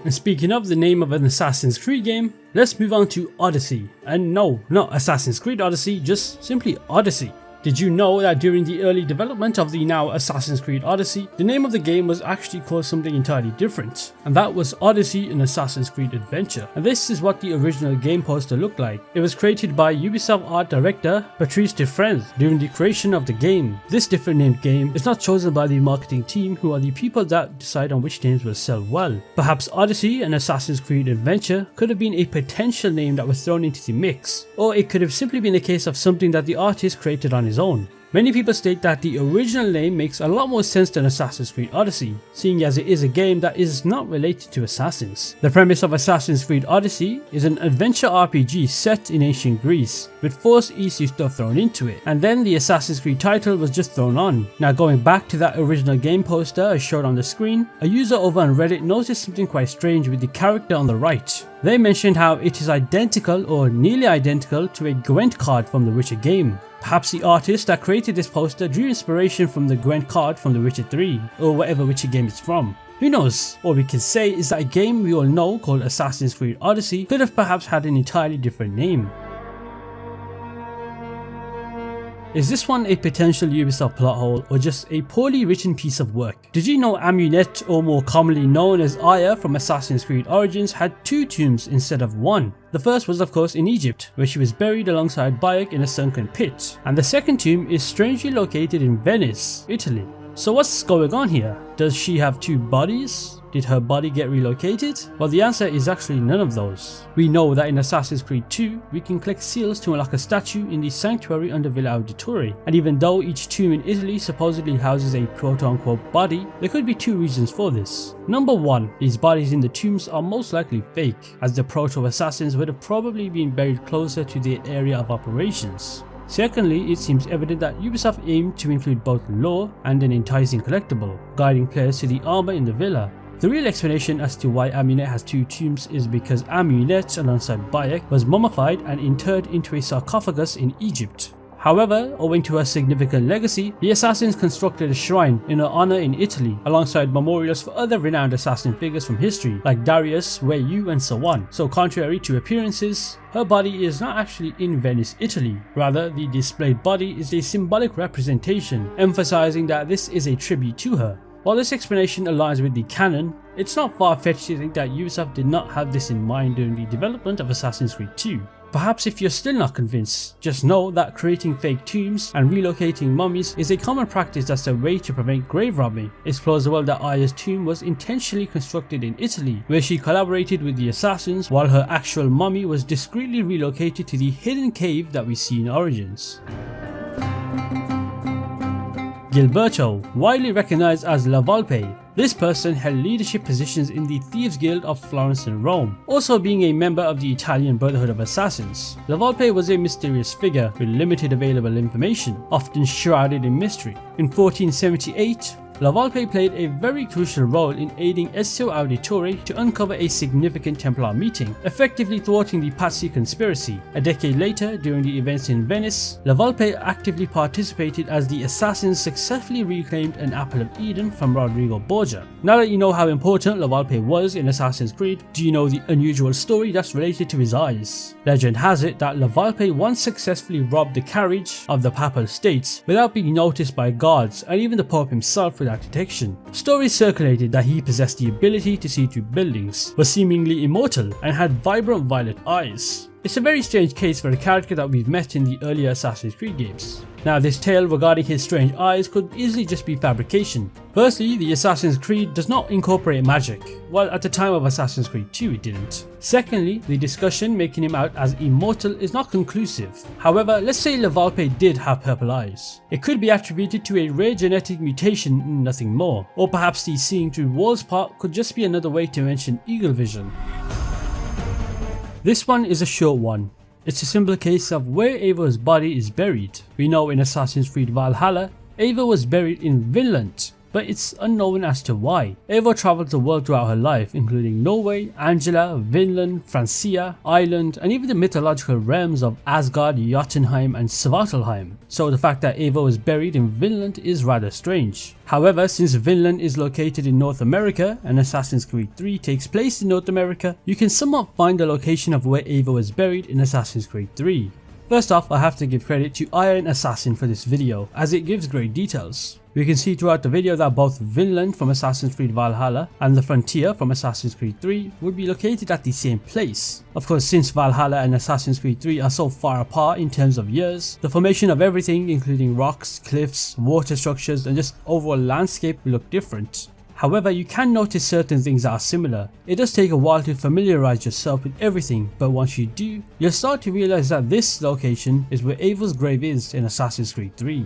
And speaking of the name of an Assassin's Creed game, let's move on to Odyssey. And no, not Assassin's Creed Odyssey, just simply Odyssey. Did you know that during the early development of the now Assassin's Creed Odyssey, the name of the game was actually called something entirely different, and that was Odyssey, an Assassin's Creed adventure. And this is what the original game poster looked like. It was created by Ubisoft art director Patrice Desilets during the creation of the game. This different named game is not chosen by the marketing team, who are the people that decide on which names will sell well. Perhaps Odyssey, an Assassin's Creed adventure could have been a potential name that was thrown into the mix, or it could have simply been a case of something that the artist created on his own. Many people state that the original name makes a lot more sense than Assassin's Creed Odyssey, seeing as it is a game that is not related to assassins. The premise of Assassin's Creed Odyssey is an adventure RPG set in ancient Greece, with Force ECU stuff thrown into it, and then the Assassin's Creed title was just thrown on. Now going back to that original game poster I showed on the screen, a user over on Reddit noticed something quite strange with the character on the right. They mentioned how it is identical or nearly identical to a Gwent card from the Witcher game. Perhaps the artist that created this poster drew inspiration from the Gwent card from The Witcher 3, or whatever Witcher game it's from. Who knows? All we can say is that a game we all know called Assassin's Creed Odyssey could have perhaps had an entirely different name. Is this one a potential Ubisoft plot hole or just a poorly written piece of work? Did you know Amunet, or more commonly known as Altair from Assassin's Creed Origins, had 2 tombs instead of 1? The first was of course in Egypt, where she was buried alongside Bayek in a sunken pit, and the second tomb is strangely located in Venice, Italy. So what's going on here? Does she have 2 bodies? Did her body get relocated? Well, the answer is actually none of those. We know that in Assassin's Creed 2, we can collect seals to unlock a statue in the sanctuary under Villa Auditore, and even though each tomb in Italy supposedly houses a quote-unquote body, there could be 2 reasons for this. Number 1, these bodies in the tombs are most likely fake, as the proto-assassins would have probably been buried closer to their area of operations. Secondly, it seems evident that Ubisoft aimed to include both lore and an enticing collectible, guiding players to the armor in the villa. The real explanation as to why Amunet has 2 tombs is because Amunet, alongside Bayek, was mummified and interred into a sarcophagus in Egypt. However, owing to her significant legacy, the assassins constructed a shrine in her honor in Italy, alongside memorials for other renowned assassin figures from history like Darius, Wei Yu and so on. So contrary to appearances, her body is not actually in Venice, Italy. Rather, the displayed body is a symbolic representation, emphasizing that this is a tribute to her. While this explanation aligns with the canon, it's not far-fetched to think that Ubisoft did not have this in mind during the development of Assassin's Creed 2. Perhaps if you're still not convinced, just know that creating fake tombs and relocating mummies is a common practice that's a way to prevent grave robbing. It's plausible that Aya's tomb was intentionally constructed in Italy, where she collaborated with the assassins, while her actual mummy was discreetly relocated to the hidden cave that we see in Origins. Gilberto, widely recognized as La Volpe, this person held leadership positions in the Thieves Guild of Florence and Rome, also being a member of the Italian Brotherhood of Assassins. La Volpe was a mysterious figure with limited available information, often shrouded in mystery. In 1478, La Volpe played a very crucial role in aiding Ezio Auditore to uncover a significant Templar meeting, effectively thwarting the Pazzi conspiracy. A decade later, during the events in Venice, La Volpe actively participated as the assassins successfully reclaimed an Apple of Eden from Rodrigo Borgia. Now that you know how important La Volpe was in Assassin's Creed, do you know the unusual story that's related to his eyes? Legend has it that La Volpe once successfully robbed the carriage of the Papal States without being noticed by guards and even the Pope himself without detection. Stories circulated that he possessed the ability to see through buildings, was seemingly immortal, and had vibrant violet eyes. It's a very strange case for a character that we've met in the earlier Assassin's Creed games. Now, this tale regarding his strange eyes could easily just be fabrication. Firstly, the Assassin's Creed does not incorporate magic, while at the time of Assassin's Creed 2 it didn't. Secondly, the discussion making him out as immortal is not conclusive. However, let's say La Volpe did have purple eyes. It could be attributed to a rare genetic mutation, nothing more. Or perhaps the seeing through walls part could just be another way to mention eagle vision. This one is a short one. It's a simple case of where Eivor's body is buried. We know in Assassin's Creed Valhalla, Eivor was buried in Vinland, but it's unknown as to why. Eivor travelled the world throughout her life, including Norway, Angela, Vinland, Francia, Ireland, and even the mythological realms of Asgard, Jotunheim and Svartalheim. So the fact that Eivor was buried in Vinland is rather strange. However, since Vinland is located in North America and Assassin's Creed 3 takes place in North America, you can somewhat find the location of where Eivor was buried in Assassin's Creed 3. First off, I have to give credit to Iron Assassin for this video, as it gives great details. We can see throughout the video that both Vinland from Assassin's Creed Valhalla and the Frontier from Assassin's Creed 3 would be located at the same place. Of course, since Valhalla and Assassin's Creed 3 are so far apart in terms of years, the formation of everything, including rocks, cliffs, water structures and just overall landscape, will look different. However, you can notice certain things that are similar. It does take a while to familiarize yourself with everything, but once you do, you'll start to realize that this location is where Eivor's grave is in Assassin's Creed 3.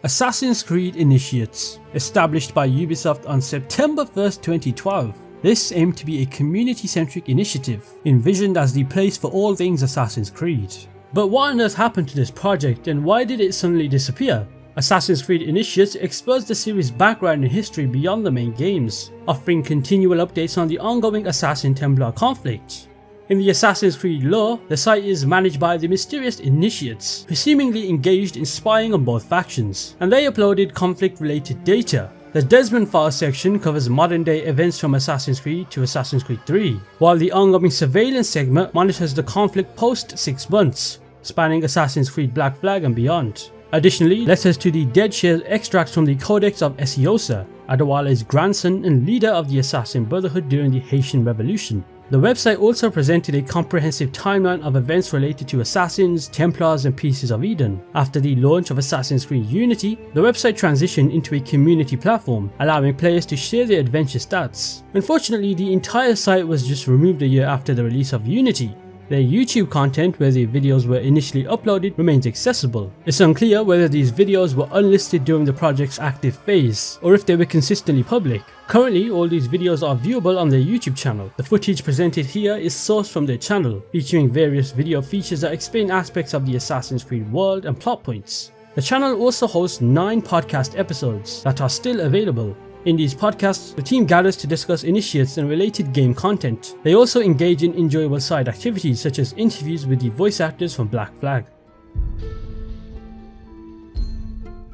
Assassin's Creed Initiates, established by Ubisoft on September 1st, 2012. This aimed to be a community-centric initiative, envisioned as the place for all things Assassin's Creed. But what on earth happened to this project and why did it suddenly disappear? Assassin's Creed Initiates explores the series' background and history beyond the main games, offering continual updates on the ongoing Assassin-Templar conflict. In the Assassin's Creed lore, the site is managed by the mysterious Initiates, who seemingly engaged in spying on both factions, and they uploaded conflict-related data. The Desmond Files section covers modern-day events from Assassin's Creed to Assassin's Creed 3, while the ongoing surveillance segment monitors the conflict post 6 months, spanning Assassin's Creed Black Flag and beyond. Additionally, letters to the dead share extracts from the Codex of Ezio, Adewale's grandson and leader of the Assassin Brotherhood during the Haitian Revolution. The website also presented a comprehensive timeline of events related to Assassins, Templars and Pieces of Eden. After the launch of Assassin's Creed Unity, the website transitioned into a community platform, allowing players to share their adventure stats. Unfortunately, the entire site was just removed a year after the release of Unity. Their YouTube content, where the videos were initially uploaded, remains accessible. It's unclear whether these videos were unlisted during the project's active phase, or if they were consistently public. Currently, all these videos are viewable on their YouTube channel. The footage presented here is sourced from their channel, featuring various video features that explain aspects of the Assassin's Creed world and plot points. The channel also hosts 9 podcast episodes that are still available. In these podcasts, the team gathers to discuss initiates and related game content. They also engage in enjoyable side activities such as interviews with the voice actors from Black Flag.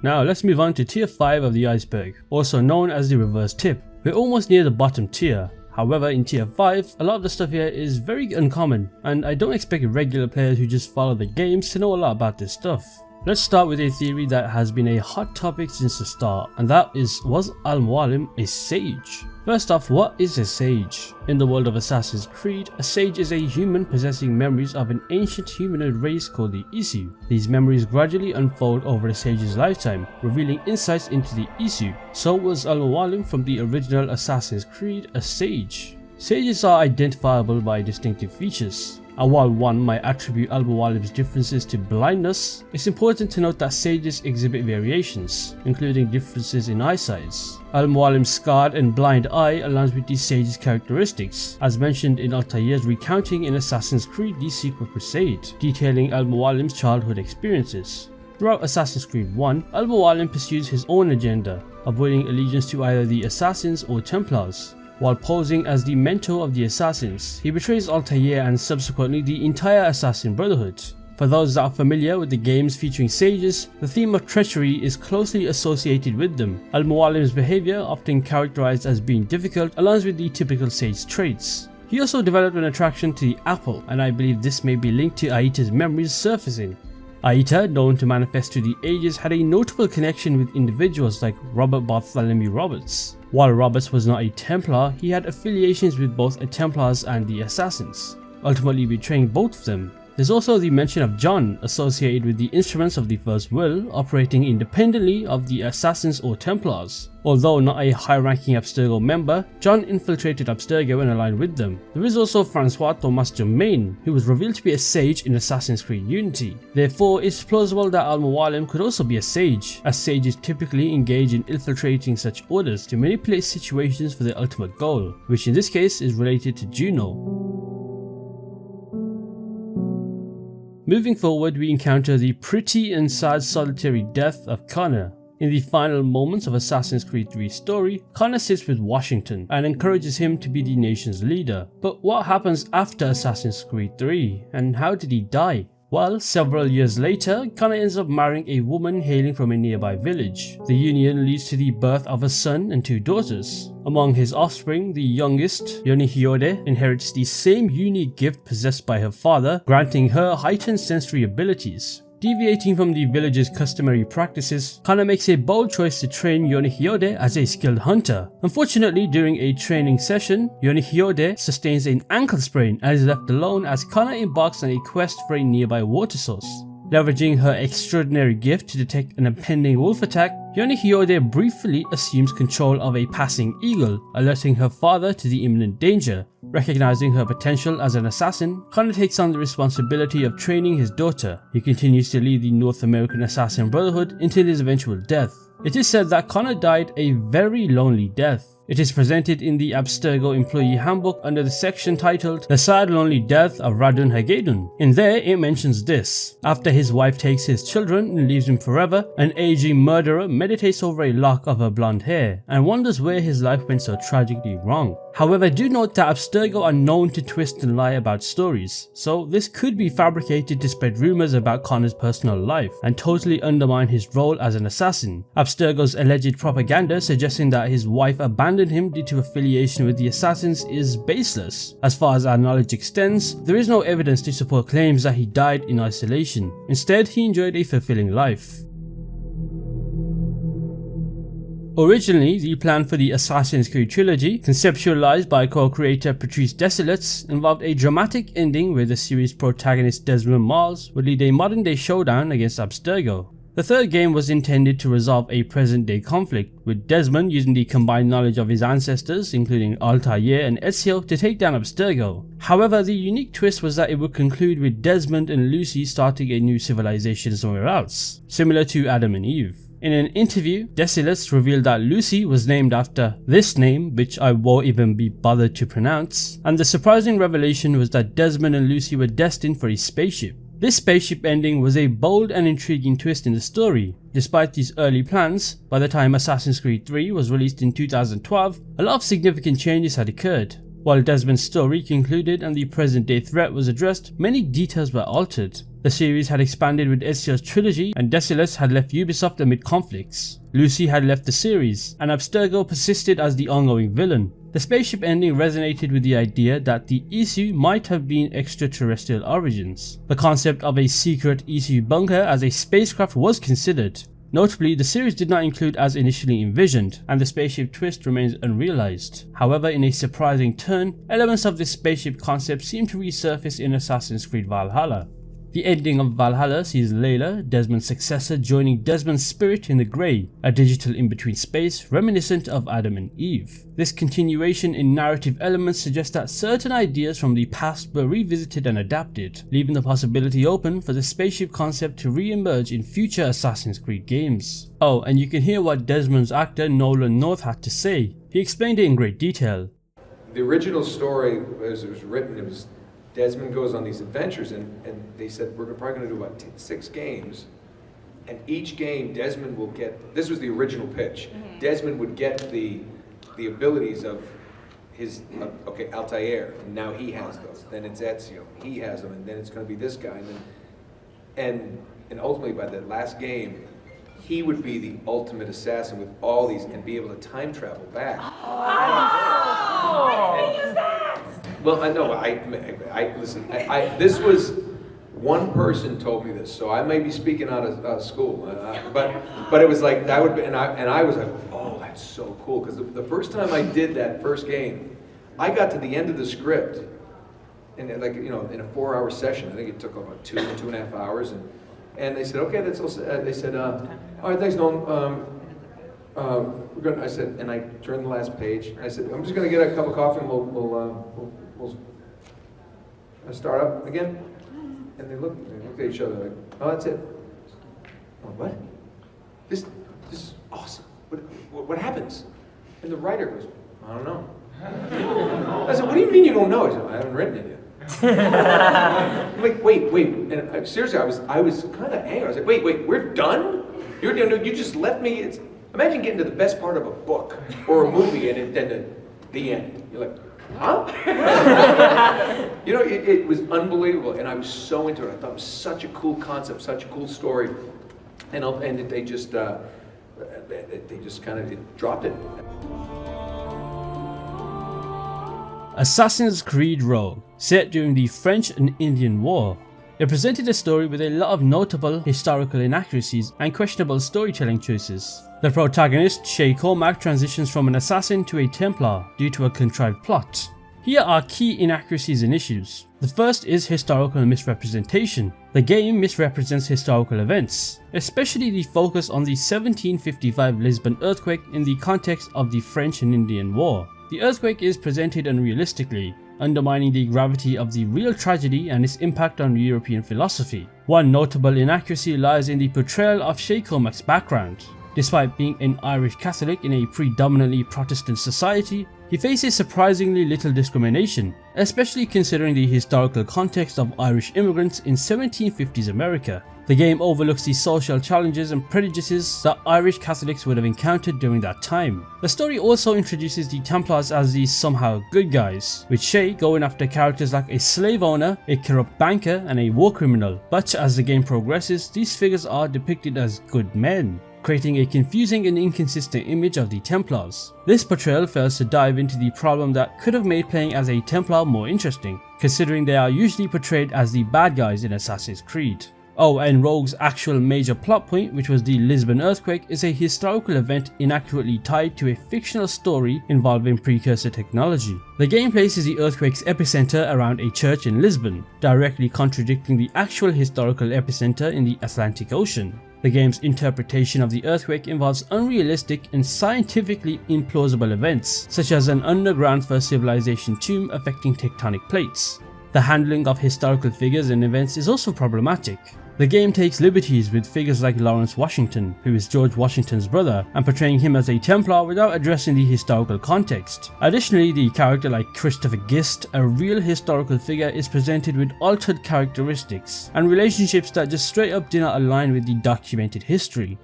Now let's move on to tier 5 of the iceberg, also known as the reverse tip. We're almost near the bottom tier. However, in tier 5, a lot of the stuff here is very uncommon, and I don't expect regular players who just follow the games to know a lot about this stuff. Let's start with a theory that has been a hot topic since the start, and that is, was Al-Mualim a sage? First off, what is a sage? In the world of Assassin's Creed, a sage is a human possessing memories of an ancient humanoid race called the Isu. These memories gradually unfold over a sage's lifetime, revealing insights into the Isu. So was Al-Mualim from the original Assassin's Creed a sage? Sages are identifiable by distinctive features. And while one might attribute Al-Mualim's differences to blindness, it's important to note that sages exhibit variations, including differences in eyesight. Al-Mualim's scarred and blind eye aligns with the sage's characteristics, as mentioned in Altair's recounting in Assassin's Creed The Secret Crusade, detailing Al-Mualim's childhood experiences. Throughout Assassin's Creed 1, Al-Mualim pursues his own agenda, avoiding allegiance to either the Assassins or Templars. While posing as the mentor of the Assassins, he betrays Altair and subsequently the entire Assassin Brotherhood. For those that are familiar with the games featuring sages, the theme of treachery is closely associated with them. Al-Mualim's behaviour, often characterized as being difficult, aligns with the typical sage traits. He also developed an attraction to the apple, and I believe this may be linked to Aita's memories surfacing. Aita, known to manifest through the ages, had a notable connection with individuals like Robert Bartholomew Roberts. While Roberts was not a Templar, he had affiliations with both the Templars and the Assassins, ultimately betraying both of them. There's also the mention of John, associated with the instruments of the First Will, operating independently of the Assassins or Templars. Although not a high-ranking Abstergo member, John infiltrated Abstergo and aligned with them. There is also Francois Thomas Germain, who was revealed to be a sage in Assassin's Creed Unity. Therefore, it's plausible that Al-Mualim could also be a sage, as sages typically engage in infiltrating such orders to manipulate situations for their ultimate goal, which in this case is related to Juno. Moving forward, we encounter the pretty and sad solitary death of Canoe. In the final moments of Assassin's Creed 3's story, Canoe sits with Washington and encourages him to be the nation's leader. But what happens after Assassin's Creed 3, and how did he die? Well, several years later, Kana ends up marrying a woman hailing from a nearby village. The union leads to the birth of a son and 2 daughters. Among his offspring, the youngest, Yonihyode, inherits the same unique gift possessed by her father, granting her heightened sensory abilities. Deviating from the village's customary practices, Kana makes a bold choice to train Yonihyode as a skilled hunter. Unfortunately, during a training session, Yonihyode sustains an ankle sprain and is left alone as Kana embarks on a quest for a nearby water source. Leveraging her extraordinary gift to detect an impending wolf attack, Yonihyode briefly assumes control of a passing eagle, alerting her father to the imminent danger. Recognizing her potential as an assassin, Kana takes on the responsibility of training his daughter. He continues to lead the North American Assassin Brotherhood until his eventual death. It is said that Kana died a very lonely death. It is presented in the Abstergo Employee Handbook under the section titled The Sad Lonely Death of Ratonhnhaké. In there, it mentions this: after his wife takes his children and leaves him forever, an aging murderer meditates over a lock of her blonde hair and wonders where his life went so tragically wrong. However, do note that Abstergo are known to twist and lie about stories, so this could be fabricated to spread rumors about Kana's personal life and totally undermine his role as an assassin. Abstergo's alleged propaganda suggesting that his wife abandoned him due to affiliation with the assassins is baseless. As far as our knowledge extends, there is no evidence to support claims that he died in isolation. Instead, he enjoyed a fulfilling life. Originally, the plan for the Assassin's Creed trilogy, conceptualized by co-creator Patrice Desilets, involved a dramatic ending where the series protagonist Desmond Miles would lead a modern-day showdown against Abstergo. The third game was intended to resolve a present-day conflict, with Desmond using the combined knowledge of his ancestors, including Altair and Ezio, to take down Abstergo. However, the unique twist was that it would conclude with Desmond and Lucy starting a new civilization somewhere else, similar to Adam and Eve. In an interview, Desilets revealed that Lucy was named after this name, which I won't even be bothered to pronounce, and the surprising revelation was that Desmond and Lucy were destined for a spaceship. This spaceship ending was a bold and intriguing twist in the story. Despite these early plans, by the time Assassin's Creed 3 was released in 2012, a lot of significant changes had occurred. While Desmond's story concluded and the present-day threat was addressed, many details were altered. The series had expanded with Ezio's trilogy, and Desilets had left Ubisoft amid conflicts. Lucy had left the series, and Abstergo persisted as the ongoing villain. The spaceship ending resonated with the idea that the Isu might have been extraterrestrial origins. The concept of a secret Isu bunker as a spacecraft was considered. Notably, the series did not include as initially envisioned, and the spaceship twist remains unrealized. However, in a surprising turn, elements of this spaceship concept seem to resurface in Assassin's Creed Valhalla. The ending of Valhalla sees Layla, Desmond's successor, joining Desmond's spirit in the Grey, a digital in-between space reminiscent of Adam and Eve. This continuation in narrative elements suggests that certain ideas from the past were revisited and adapted, leaving the possibility open for the spaceship concept to re-emerge in future Assassin's Creed games. Oh, and you can hear what Desmond's actor Nolan North had to say. He explained it in great detail. The original story, as it was written, it was Desmond goes on these adventures, and they said, we're probably going to do about 6 games, and each game Desmond will get, this was the original pitch, Desmond would get the abilities of his, Altair, and now he has those, then it's Ezio, he has them, and then it's going to be this guy, and ultimately by the last game, he would be the ultimate assassin with all these, and be able to time travel back. Well, I know. Listen. This was one person told me this, so I may be speaking out of school. But it was like that would be, and I was like, oh, that's so cool. Because the first time I did that first game, I got to the end of the script, and in a 4-hour session, I think it took about 2.5 hours, and they said, okay, that's all. They said, all right, thanks, Nolan. We're gonna, I said, and I turned the last page, and I said, I'm just going to get a cup of coffee, and we'll start up again. And they looked at each other like, oh, that's it. Oh, what? This is awesome. What happens? And the writer goes, I don't know. I said, what do you mean you don't know? He said, I haven't written it yet. I'm like, wait. And seriously, I was kind of angry. I was like, wait, we're done? You just left me. Imagine getting to the best part of a book or a movie and then the end. You're like, huh? You know, it was unbelievable, and I was so into it. I thought it was such a cool concept, such a cool story, and they just kind of dropped it. Assassin's Creed Rogue, set during the French and Indian War. It presented a story with a lot of notable historical inaccuracies and questionable storytelling choices. The protagonist, Shay Cormac, transitions from an assassin to a Templar due to a contrived plot. Here are key inaccuracies and issues. The first is historical misrepresentation. The game misrepresents historical events, especially the focus on the 1755 Lisbon earthquake in the context of the French and Indian War. The earthquake is presented unrealistically, undermining the gravity of the real tragedy and its impact on European philosophy. One notable inaccuracy lies in the portrayal of Shay Cormac's background. Despite being an Irish Catholic in a predominantly Protestant society, he faces surprisingly little discrimination, especially considering the historical context of Irish immigrants in 1750s America. The game overlooks the social challenges and prejudices that Irish Catholics would have encountered during that time. The story also introduces the Templars as these somehow good guys, with Shay going after characters like a slave owner, a corrupt banker, and a war criminal. But as the game progresses, these figures are depicted as good men, creating a confusing and inconsistent image of the Templars. This portrayal fails to dive into the problem that could have made playing as a Templar more interesting, considering they are usually portrayed as the bad guys in Assassin's Creed. Oh, and Rogue's actual major plot point, which was the Lisbon earthquake, is a historical event inaccurately tied to a fictional story involving precursor technology. The game places the earthquake's epicenter around a church in Lisbon, directly contradicting the actual historical epicenter in the Atlantic Ocean. The game's interpretation of the earthquake involves unrealistic and scientifically implausible events, such as an underground first civilization tomb affecting tectonic plates. The handling of historical figures and events is also problematic. The game takes liberties with figures like Lawrence Washington, who is George Washington's brother, and portraying him as a Templar without addressing the historical context. Additionally, the character like Christopher Gist, a real historical figure, is presented with altered characteristics and relationships that just straight up do not align with the documented history.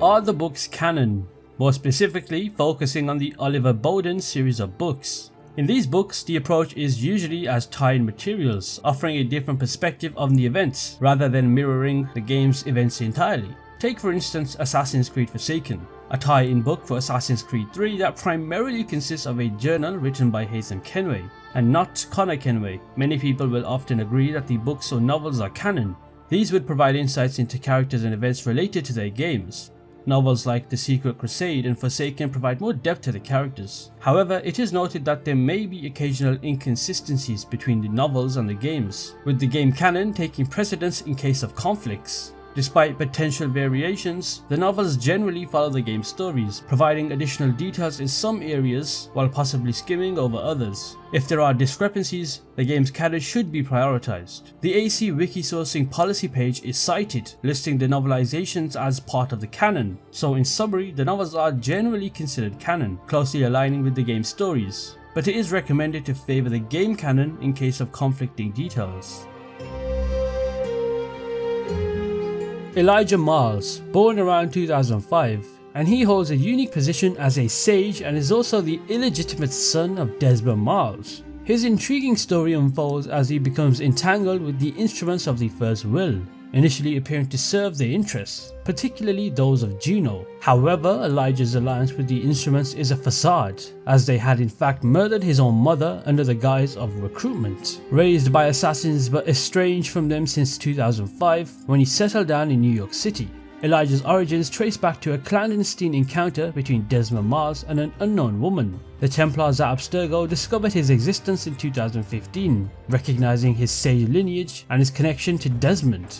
Are the books canon? More specifically, focusing on the Oliver Bowden series of books. In these books, the approach is usually as tie-in materials, offering a different perspective on the events, rather than mirroring the game's events entirely. Take for instance Assassin's Creed Forsaken, a tie-in book for Assassin's Creed 3 that primarily consists of a journal written by Haytham Kenway, and not Conor Kenway. Many people will often agree that the books or novels are canon. These would provide insights into characters and events related to their games. Novels like The Secret Crusade and Forsaken provide more depth to the characters. However, it is noted that there may be occasional inconsistencies between the novels and the games, with the game canon taking precedence in case of conflicts. Despite potential variations, the novels generally follow the game's stories, providing additional details in some areas while possibly skimming over others. If there are discrepancies, the game's canon should be prioritized. The AC wiki sourcing policy page is cited, listing the novelizations as part of the canon, so in summary, the novels are generally considered canon, closely aligning with the game's stories, but it is recommended to favor the game canon in case of conflicting details. Elijah Miles, born around 2005, and he holds a unique position as a sage and is also the illegitimate son of Desmond Miles. His intriguing story unfolds as he becomes entangled with the instruments of the First Will, initially appearing to serve their interests, particularly those of Juno. However, Elijah's alliance with the instruments is a facade, as they had in fact murdered his own mother under the guise of recruitment. Raised by assassins but estranged from them since 2005 when he settled down in New York City, Elijah's origins trace back to a clandestine encounter between Desmond Miles and an unknown woman. The Templars at Abstergo discovered his existence in 2015, recognizing his sage lineage and his connection to Desmond.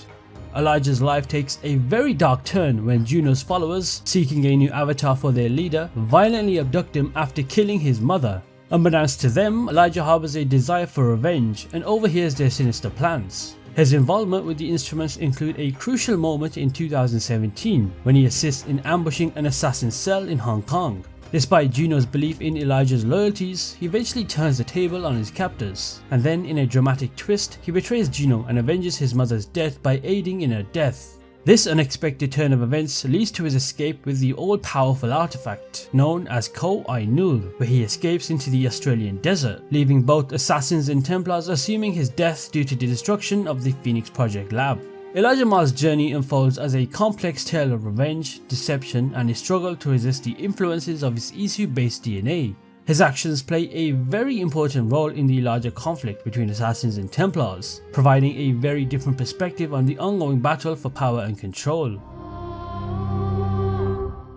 Elijah's life takes a very dark turn when Juno's followers, seeking a new avatar for their leader, violently abduct him after killing his mother. Unbeknownst to them, Elijah harbors a desire for revenge and overhears their sinister plans. His involvement with the instruments include a crucial moment in 2017 when he assists in ambushing an assassin's cell in Hong Kong. Despite Juno's belief in Elijah's loyalties, he eventually turns the table on his captors, and then in a dramatic twist, he betrays Juno and avenges his mother's death by aiding in her death. This unexpected turn of events leads to his escape with the all-powerful artifact known as Koh-i-Noor, where he escapes into the Australian desert, leaving both assassins and Templars assuming his death due to the destruction of the Phoenix Project lab. Elijah Jamal's journey unfolds as a complex tale of revenge, deception, and his struggle to resist the influences of his Isu-based DNA. His actions play a very important role in the larger conflict between assassins and Templars, providing a very different perspective on the ongoing battle for power and control.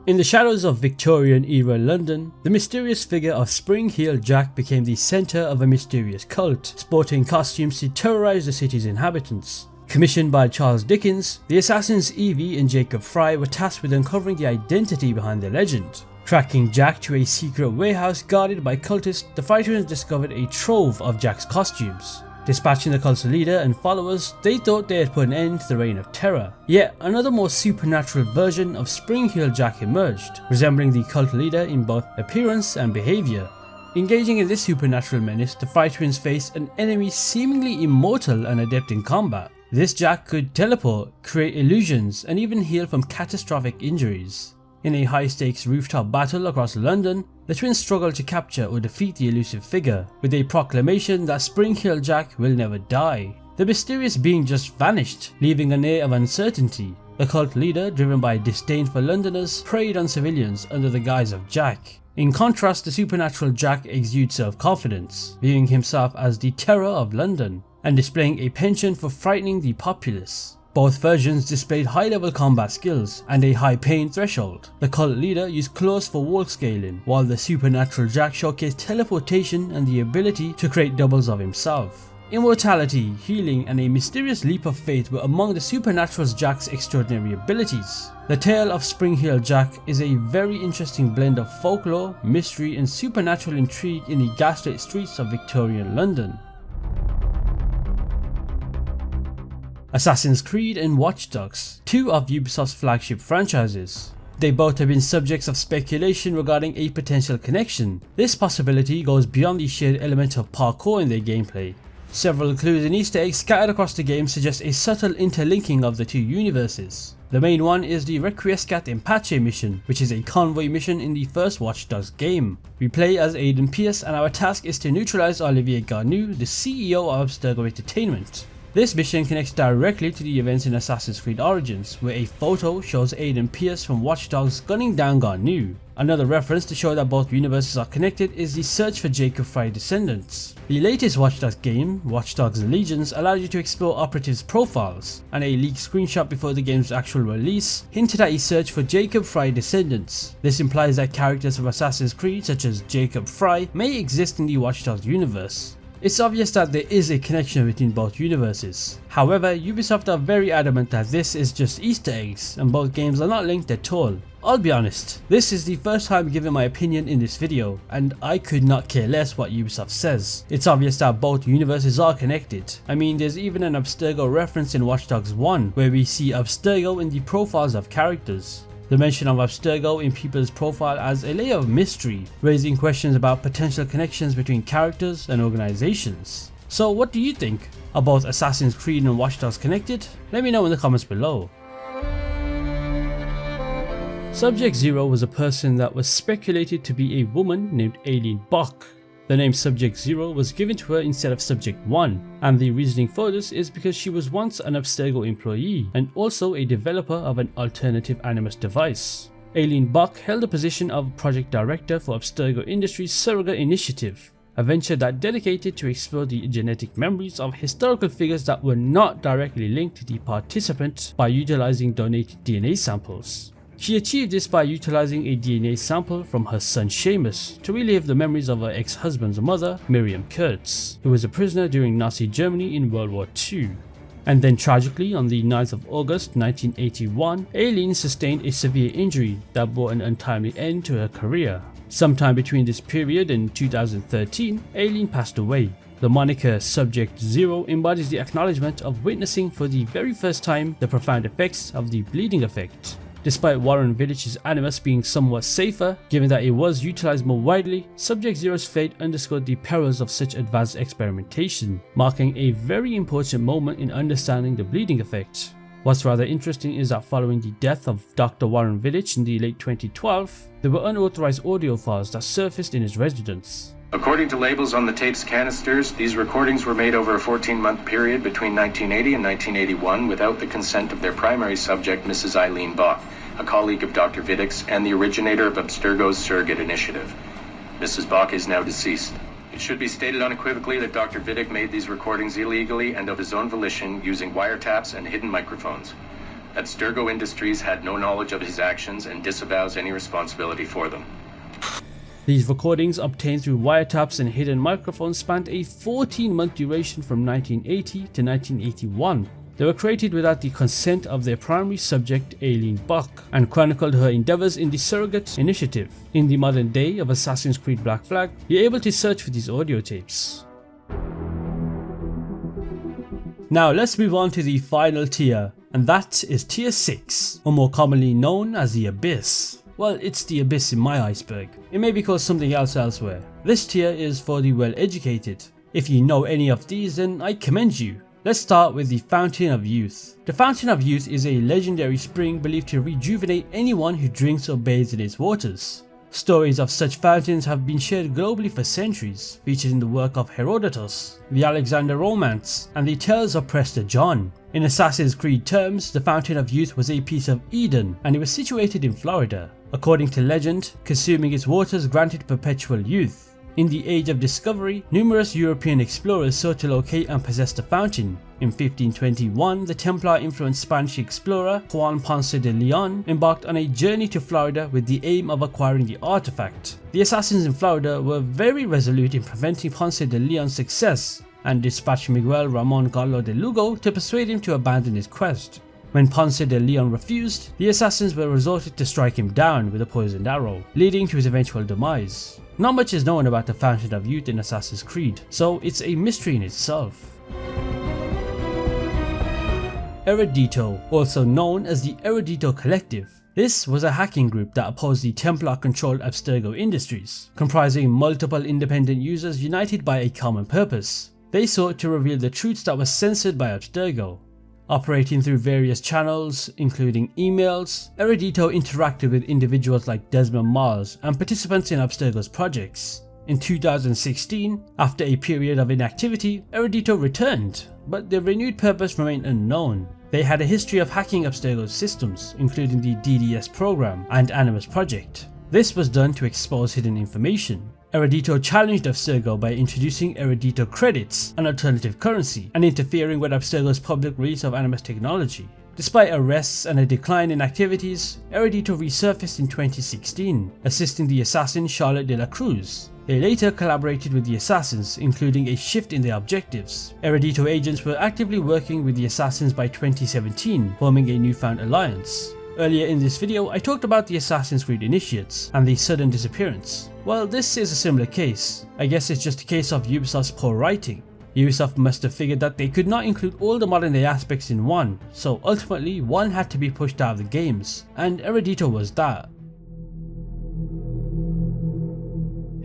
In the shadows of Victorian-era London, the mysterious figure of Spring-Heeled Jack became the centre of a mysterious cult, sporting costumes to terrorise the city's inhabitants. Commissioned by Charles Dickens, the assassins Evie and Jacob Fry were tasked with uncovering the identity behind the legend. Tracking Jack to a secret warehouse guarded by cultists, the Frighteners discovered a trove of Jack's costumes. Dispatching the cult's leader and followers, they thought they had put an end to the reign of terror. Yet another more supernatural version of Spring-Heeled Jack emerged, resembling the cult leader in both appearance and behaviour. Engaging in this supernatural menace, the Frighteners faced an enemy seemingly immortal and adept in combat. This Jack could teleport, create illusions, and even heal from catastrophic injuries. In a high-stakes rooftop battle across London, the twins struggle to capture or defeat the elusive figure, with a proclamation that Spring-Heeled Jack will never die. The mysterious being just vanished, leaving an air of uncertainty. The cult leader, driven by disdain for Londoners, preyed on civilians under the guise of Jack. In contrast, the supernatural Jack exudes self-confidence, viewing himself as the terror of London, and displaying a penchant for frightening the populace. Both versions displayed high-level combat skills and a high pain threshold. The cult leader used claws for wall scaling, while the supernatural Jack showcased teleportation and the ability to create doubles of himself. Immortality, healing, and a mysterious leap of faith were among the supernatural Jack's extraordinary abilities. The tale of Spring-Heeled Jack is a very interesting blend of folklore, mystery, and supernatural intrigue in the gaslit streets of Victorian London. Assassin's Creed and Watchdogs, two of Ubisoft's flagship franchises. They both have been subjects of speculation regarding a potential connection. This possibility goes beyond the shared element of parkour in their gameplay. Several clues and Easter eggs scattered across the game suggest a subtle interlinking of the two universes. The main one is the Requiescat in Pace mission, which is a convoy mission in the first Watchdogs game. We play as Aiden Pierce and our task is to neutralize Olivier Garneau, the CEO of Abstergo Entertainment. This mission connects directly to the events in Assassin's Creed Origins, where a photo shows Aiden Pierce from Watchdogs gunning down Garneau. Another reference to show that both universes are connected is the search for Jacob Fry descendants. The latest Watchdogs game, Watchdogs Legions, allowed you to explore operatives' profiles, and a leaked screenshot before the game's actual release hinted at a search for Jacob Fry descendants. This implies that characters from Assassin's Creed such as Jacob Fry may exist in the Watchdogs universe. It's obvious that there is a connection between both universes. However, Ubisoft are very adamant that this is just Easter eggs and both games are not linked at all. I'll be honest, this is the first time giving my opinion in this video, and I could not care less what Ubisoft says. It's obvious that both universes are connected. I mean, there's even an Abstergo reference in Watch Dogs 1 where we see Abstergo in the profiles of characters. The mention of Abstergo in people's profile adds a layer of mystery, raising questions about potential connections between characters and organizations. So what do you think? Are both Assassin's Creed and Watch Dogs connected? Let me know in the comments below. Subject Zero was a person that was speculated to be a woman named Aileen Bach. The name Subject Zero was given to her instead of Subject 1, and the reasoning for this is because she was once an Abstergo employee and also a developer of an alternative Animus device. Aileen Bach held the position of Project Director for Abstergo Industries' Surrogate Initiative, a venture that dedicated to explore the genetic memories of historical figures that were not directly linked to the participant by utilizing donated DNA samples. She achieved this by utilizing a DNA sample from her son Seamus to relive the memories of her ex-husband's mother, Miriam Kurtz, who was a prisoner during Nazi Germany in World War II. And then tragically, on the 9th of August 1981, Aileen sustained a severe injury that brought an untimely end to her career. Sometime between this period and 2013, Aileen passed away. The moniker Subject Zero embodies the acknowledgement of witnessing for the very first time the profound effects of the bleeding effect. Despite Warren Village's Animus being somewhat safer, given that it was utilized more widely, Subject Zero's fate underscored the perils of such advanced experimentation, marking a very important moment in understanding the bleeding effect. What's rather interesting is that following the death of Dr. Warren Vidic in the late 2012, there were unauthorized audio files that surfaced in his residence. According to labels on the tape's canisters, these recordings were made over a 14-month period between 1980 and 1981 without the consent of their primary subject, Mrs. Eileen Bach, a colleague of Dr. Vidic's and the originator of Abstergo's surrogate initiative. Mrs. Bach is now deceased. It should be stated unequivocally that Dr. Vidic made these recordings illegally and of his own volition using wiretaps and hidden microphones. Abstergo Industries had no knowledge of his actions and disavows any responsibility for them. These recordings, obtained through wiretaps and hidden microphones, spanned a 14-month duration from 1980 to 1981. They were created without the consent of their primary subject, Eileen Bach, and chronicled her endeavors in the surrogate initiative. In the modern day of Assassin's Creed Black Flag, you're able to search for these audio tapes. Now let's move on to the final tier, and that is tier 6, or more commonly known as the Abyss. Well, it's the Abyss in my Iceberg. It may be called something else elsewhere. This tier is for the well-educated. If you know any of these, then I commend you. Let's start with the Fountain of Youth. The Fountain of Youth is a legendary spring believed to rejuvenate anyone who drinks or bathes in its waters. Stories of such fountains have been shared globally for centuries, featured in the work of Herodotus, the Alexander Romance, and the Tales of Prester John. In Assassin's Creed terms, the Fountain of Youth was a piece of Eden, and it was situated in Florida. According to legend, consuming its waters granted perpetual youth. In the Age of Discovery, numerous European explorers sought to locate and possess the fountain. In 1521, the Templar-influenced Spanish explorer Juan Ponce de Leon embarked on a journey to Florida with the aim of acquiring the artifact. The assassins in Florida were very resolute in preventing Ponce de Leon's success and dispatched Miguel Ramon Gallo de Lugo to persuade him to abandon his quest. When Ponce de Leon refused, the assassins were resorted to strike him down with a poisoned arrow, leading to his eventual demise. Not much is known about the Fountain of Youth in Assassin's Creed, so it's a mystery in itself. Erudito, also known as the Erudito Collective. This was a hacking group that opposed the Templar-controlled Abstergo Industries, comprising multiple independent users united by a common purpose. They sought to reveal the truths that were censored by Abstergo. Operating through various channels, including emails, Erudito interacted with individuals like Desmond Miles and participants in Abstergo's projects. In 2016, after a period of inactivity, Erudito returned, but their renewed purpose remained unknown. They had a history of hacking Abstergo's systems, including the DDS program and Animus project. This was done to expose hidden information. Erudito challenged Abstergo by introducing Erudito credits, an alternative currency, and interfering with Abstergo's public release of Animus technology. Despite arrests and a decline in activities, Erudito resurfaced in 2016, assisting the assassin Charlotte de la Cruz. They later collaborated with the assassins, including a shift in their objectives. Erudito agents were actively working with the assassins by 2017, forming a newfound alliance. Earlier in this video, I talked about the Assassin's Creed initiates and the sudden disappearance. Well, this is a similar case. I guess it's just a case of Ubisoft's poor writing. Ubisoft must have figured that they could not include all the modern day aspects in one, so ultimately one had to be pushed out of the games, and Erudito was that.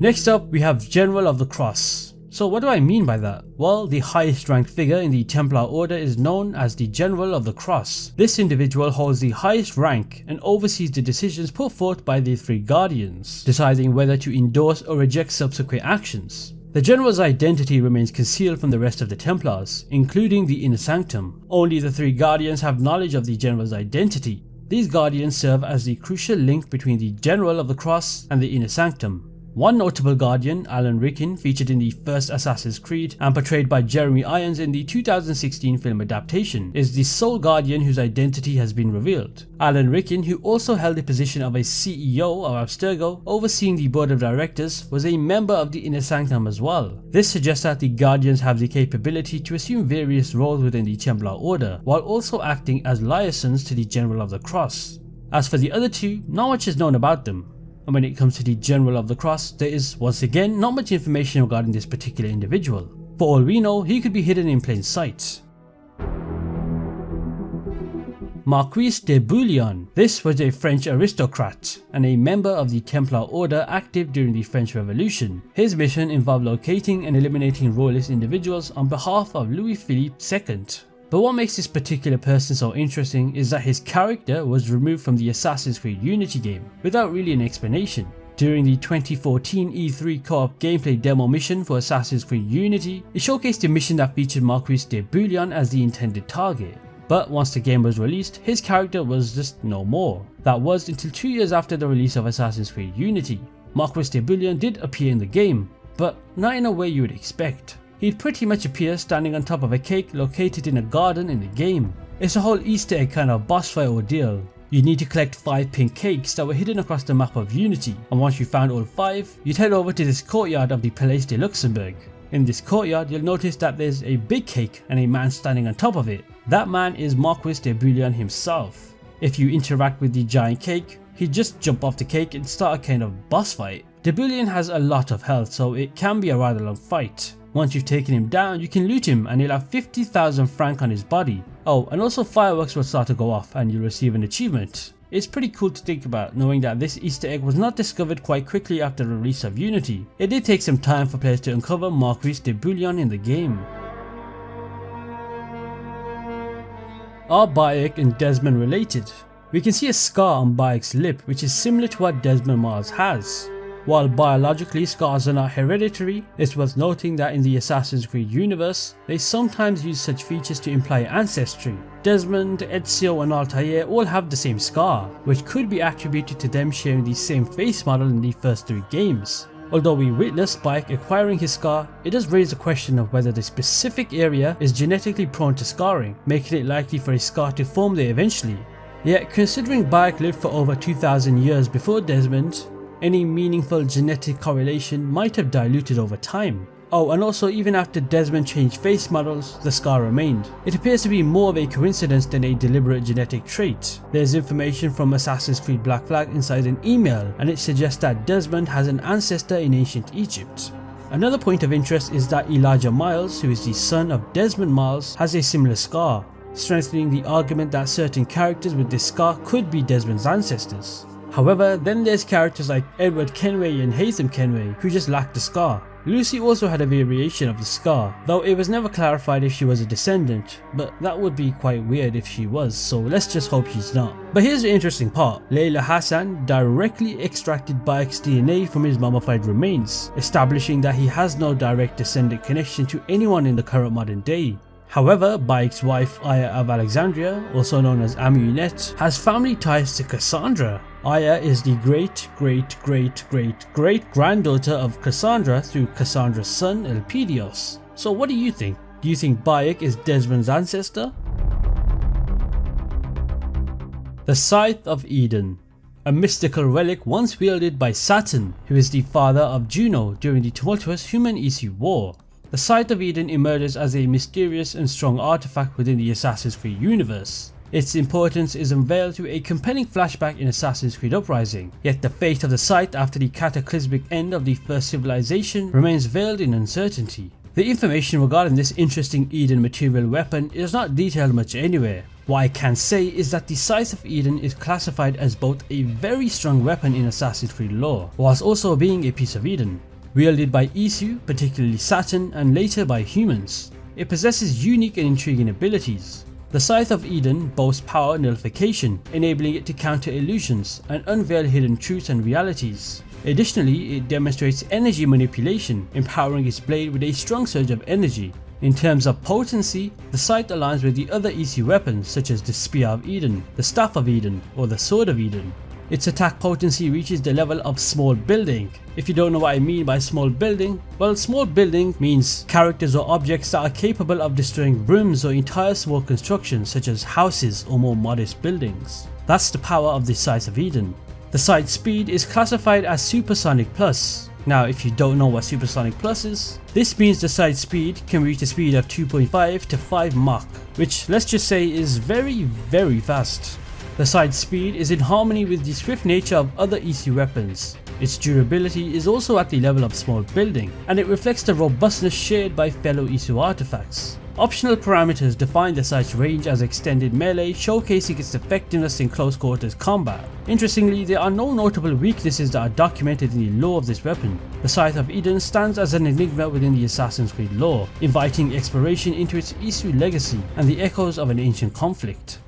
Next up, we have General of the Cross. So what do I mean by that? Well, the highest ranked figure in the Templar Order is known as the General of the Cross. This individual holds the highest rank and oversees the decisions put forth by the three Guardians, deciding whether to endorse or reject subsequent actions. The General's identity remains concealed from the rest of the Templars, including the Inner Sanctum. Only the three Guardians have knowledge of the General's identity. These Guardians serve as the crucial link between the General of the Cross and the Inner Sanctum. One notable Guardian, Alan Rickon, featured in the first Assassin's Creed and portrayed by Jeremy Irons in the 2016 film adaptation, is the sole Guardian whose identity has been revealed. Alan Rickon, who also held the position of a CEO of Abstergo, overseeing the board of directors, was a member of the Inner Sanctum as well. This suggests that the Guardians have the capability to assume various roles within the Templar Order, while also acting as liaisons to the General of the Cross. As for the other two, not much is known about them. And when it comes to the General of the Cross, there is once again not much information regarding this particular individual. For all we know, he could be hidden in plain sight. Marquis De Bullion. This was a French aristocrat and a member of the Templar Order active during the French Revolution. His mission involved locating and eliminating royalist individuals on behalf of Louis Philippe II. But what makes this particular person so interesting is that his character was removed from the Assassin's Creed Unity game without really an explanation. During the 2014 E3 co-op gameplay demo mission for Assassin's Creed Unity, it showcased a mission that featured Marquis De Bullion as the intended target. But once the game was released, his character was just no more. That was until 2 years after the release of Assassin's Creed Unity. Marquis De Bullion did appear in the game, but not in a way you would expect. He'd pretty much appear standing on top of a cake located in a garden in the game. It's a whole Easter egg kind of boss fight ordeal. You need to collect 5 pink cakes that were hidden across the map of Unity, and once you found all 5, you'd head over to this courtyard of the Palais de Luxembourg. In this courtyard, you'll notice that there's a big cake and a man standing on top of it. That man is Marquis De Bullion himself. If you interact with the giant cake, he'd just jump off the cake and start a kind of boss fight. De Bullion has a lot of health, so it can be a rather long fight. Once you've taken him down, you can loot him and he'll have 50,000 francs on his body. Oh, and also fireworks will start to go off and you'll receive an achievement. It's pretty cool to think about, knowing that this Easter egg was not discovered quite quickly after the release of Unity. It did take some time for players to uncover Marquis De Bullion in the game. Are Bayek and Desmond related? We can see a scar on Bayek's lip which is similar to what Desmond Miles has. While biologically scars are not hereditary, it's worth noting that in the Assassin's Creed universe, they sometimes use such features to imply ancestry. Desmond, Ezio and Altair all have the same scar, which could be attributed to them sharing the same face model in the first 3 games. Although we witness Bayek acquiring his scar, it does raise the question of whether the specific area is genetically prone to scarring, making it likely for a scar to form there eventually. Yet considering Bayek lived for over 2000 years before Desmond, any meaningful genetic correlation might have diluted over time. Oh, and also even after Desmond changed face models, the scar remained. It appears to be more of a coincidence than a deliberate genetic trait. There's information from Assassin's Creed Black Flag inside an email, and it suggests that Desmond has an ancestor in ancient Egypt. Another point of interest is that Elijah Miles, who is the son of Desmond Miles, has a similar scar, strengthening the argument that certain characters with this scar could be Desmond's ancestors. However, then there's characters like Edward Kenway and Haytham Kenway who just lack the scar. Lucy also had a variation of the scar, though it was never clarified if she was a descendant, but that would be quite weird if she was, so let's just hope she's not. But here's the interesting part. Layla Hassan directly extracted Bayek's DNA from his mummified remains, establishing that he has no direct descendant connection to anyone in the current modern day. However, Bayek's wife Aya of Alexandria, also known as Amunet, has family ties to Kassandra. Aya is the great-great-great-great-great-granddaughter of Kassandra through Kassandra's son Elpidios. So what do you think? Do you think Bayek is Desmond's ancestor? The Scythe of Eden. A mystical relic once wielded by Saturn, who is the father of Juno during the tumultuous Human-Isi War. The Scythe of Eden emerges as a mysterious and strong artifact within the Assassin's Creed universe. Its importance is unveiled through a compelling flashback in Assassin's Creed Uprising, yet the fate of the Scythe after the cataclysmic end of the first civilization remains veiled in uncertainty. The information regarding this interesting Eden material weapon is not detailed much anywhere. What I can say is that the Scythe of Eden is classified as both a very strong weapon in Assassin's Creed lore, whilst also being a piece of Eden. Wielded by Isu, particularly Saturn, and later by humans, it possesses unique and intriguing abilities. The Scythe of Eden boasts power nullification, enabling it to counter illusions and unveil hidden truths and realities. Additionally, it demonstrates energy manipulation, empowering its blade with a strong surge of energy. In terms of potency, the Scythe aligns with the other Isu weapons such as the Spear of Eden, the Staff of Eden, or the Sword of Eden. Its attack potency reaches the level of small building. If you don't know what I mean by small building, well, small building means characters or objects that are capable of destroying rooms or entire small constructions such as houses or more modest buildings. That's the power of the Scythe of Eden. The Scythe speed is classified as Supersonic Plus. Now if you don't know what Supersonic Plus is, this means the Scythe speed can reach a speed of 2.5 to 5 Mach, which let's just say is very fast. The Scythe speed is in harmony with the swift nature of other Isu weapons. Its durability is also at the level of small building, and it reflects the robustness shared by fellow Isu artifacts. Optional parameters define the sight's range as extended melee, showcasing its effectiveness in close quarters combat. Interestingly, there are no notable weaknesses that are documented in the lore of this weapon. The Scythe of Eden stands as an enigma within the Assassin's Creed lore, inviting exploration into its Isu legacy and the echoes of an ancient conflict.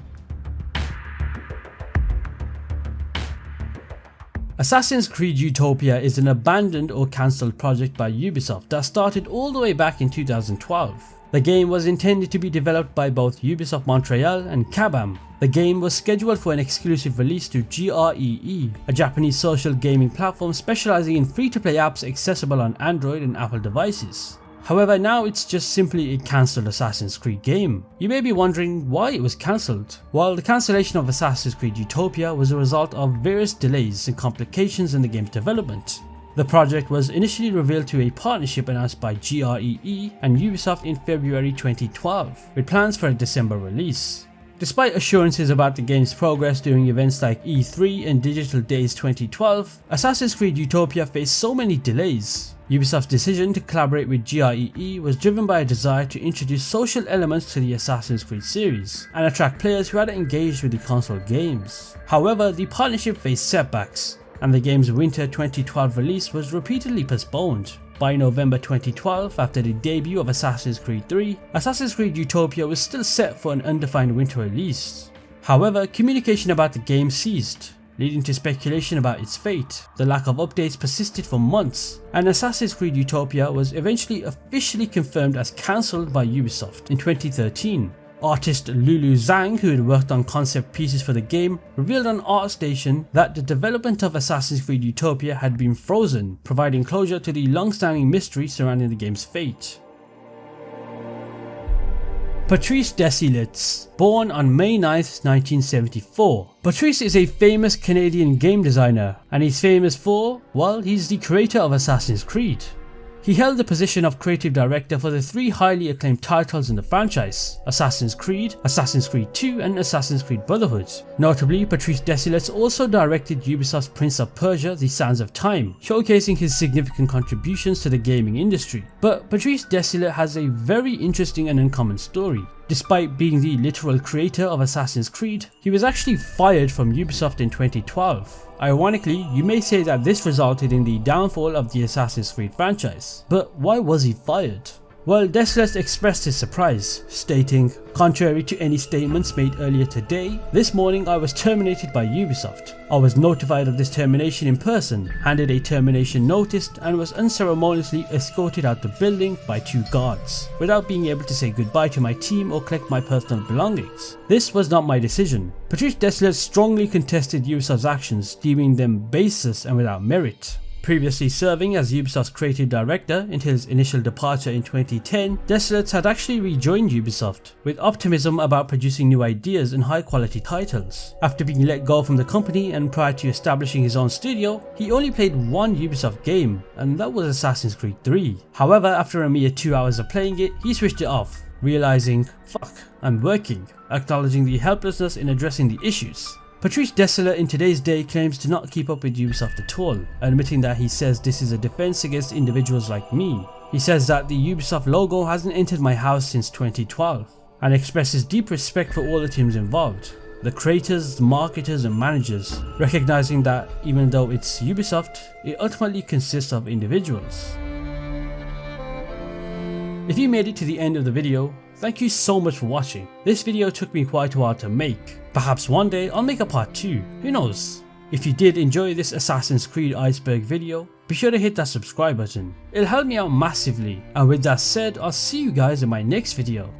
Assassin's Creed Utopia is an abandoned or cancelled project by Ubisoft that started all the way back in 2012. The game was intended to be developed by both Ubisoft Montreal and Kabam. The game was scheduled for an exclusive release to GREE, a Japanese social gaming platform specializing in free-to-play apps accessible on Android and Apple devices. However, now it's just simply a cancelled Assassin's Creed game. You may be wondering why it was cancelled. Well, the cancellation of Assassin's Creed Utopia was a result of various delays and complications in the game's development. The project was initially revealed to a partnership announced by GREE and Ubisoft in February 2012, with plans for a December release. Despite assurances about the game's progress during events like E3 and Digital Days 2012, Assassin's Creed Utopia faced so many delays. Ubisoft's decision to collaborate with GREE was driven by a desire to introduce social elements to the Assassin's Creed series and attract players who hadn't engaged with the console games. However, the partnership faced setbacks, and the game's winter 2012 release was repeatedly postponed. By November 2012, after the debut of Assassin's Creed 3, Assassin's Creed Utopia was still set for an undefined winter release. However, communication about the game ceased, leading to speculation about its fate. The lack of updates persisted for months, and Assassin's Creed Utopia was eventually officially confirmed as cancelled by Ubisoft in 2013. Artist Lulu Zhang, who had worked on concept pieces for the game, revealed on ArtStation that the development of Assassin's Creed Utopia had been frozen, providing closure to the long-standing mystery surrounding the game's fate. Patrice Desilets, born on May 9, 1974. Patrice is a famous Canadian game designer, and he's famous for, well, he's the creator of Assassin's Creed. He held the position of creative director for the three highly acclaimed titles in the franchise: Assassin's Creed, Assassin's Creed 2 and Assassin's Creed Brotherhood. Notably, Patrice Desilets also directed Ubisoft's Prince of Persia: The Sands of Time, showcasing his significant contributions to the gaming industry. But Patrice Desilets has a very interesting and uncommon story. Despite being the literal creator of Assassin's Creed, he was actually fired from Ubisoft in 2012. Ironically, you may say that this resulted in the downfall of the Assassin's Creed franchise. But why was he fired? Well, Desilets expressed his surprise, stating, "Contrary to any statements made earlier today, this morning I was terminated by Ubisoft. I was notified of this termination in person, handed a termination notice, and was unceremoniously escorted out the building by 2 guards, without being able to say goodbye to my team or collect my personal belongings. This was not my decision." Patrice Desilets strongly contested Ubisoft's actions, deeming them baseless and without merit. Previously serving as Ubisoft's creative director until his initial departure in 2010, Desilets had actually rejoined Ubisoft, with optimism about producing new ideas and high quality titles. After being let go from the company and prior to establishing his own studio, he only played one Ubisoft game, and that was Assassin's Creed 3. However, after a mere 2 hours of playing it, he switched it off, realizing, "Fuck, I'm working," acknowledging the helplessness in addressing the issues. Patrice Desilets in today's day claims to not keep up with Ubisoft at all, admitting that he says this is a defense against individuals like me. He says that the Ubisoft logo hasn't entered my house since 2012, and expresses deep respect for all the teams involved, the creators, the marketers and managers, recognizing that even though it's Ubisoft, it ultimately consists of individuals. If you made it to the end of the video, thank you so much for watching. This video took me quite a while to make. Perhaps one day I'll make a part 2, who knows. If you did enjoy this Assassin's Creed Iceberg video, be sure to hit that subscribe button. It'll help me out massively, and with that said, I'll see you guys in my next video.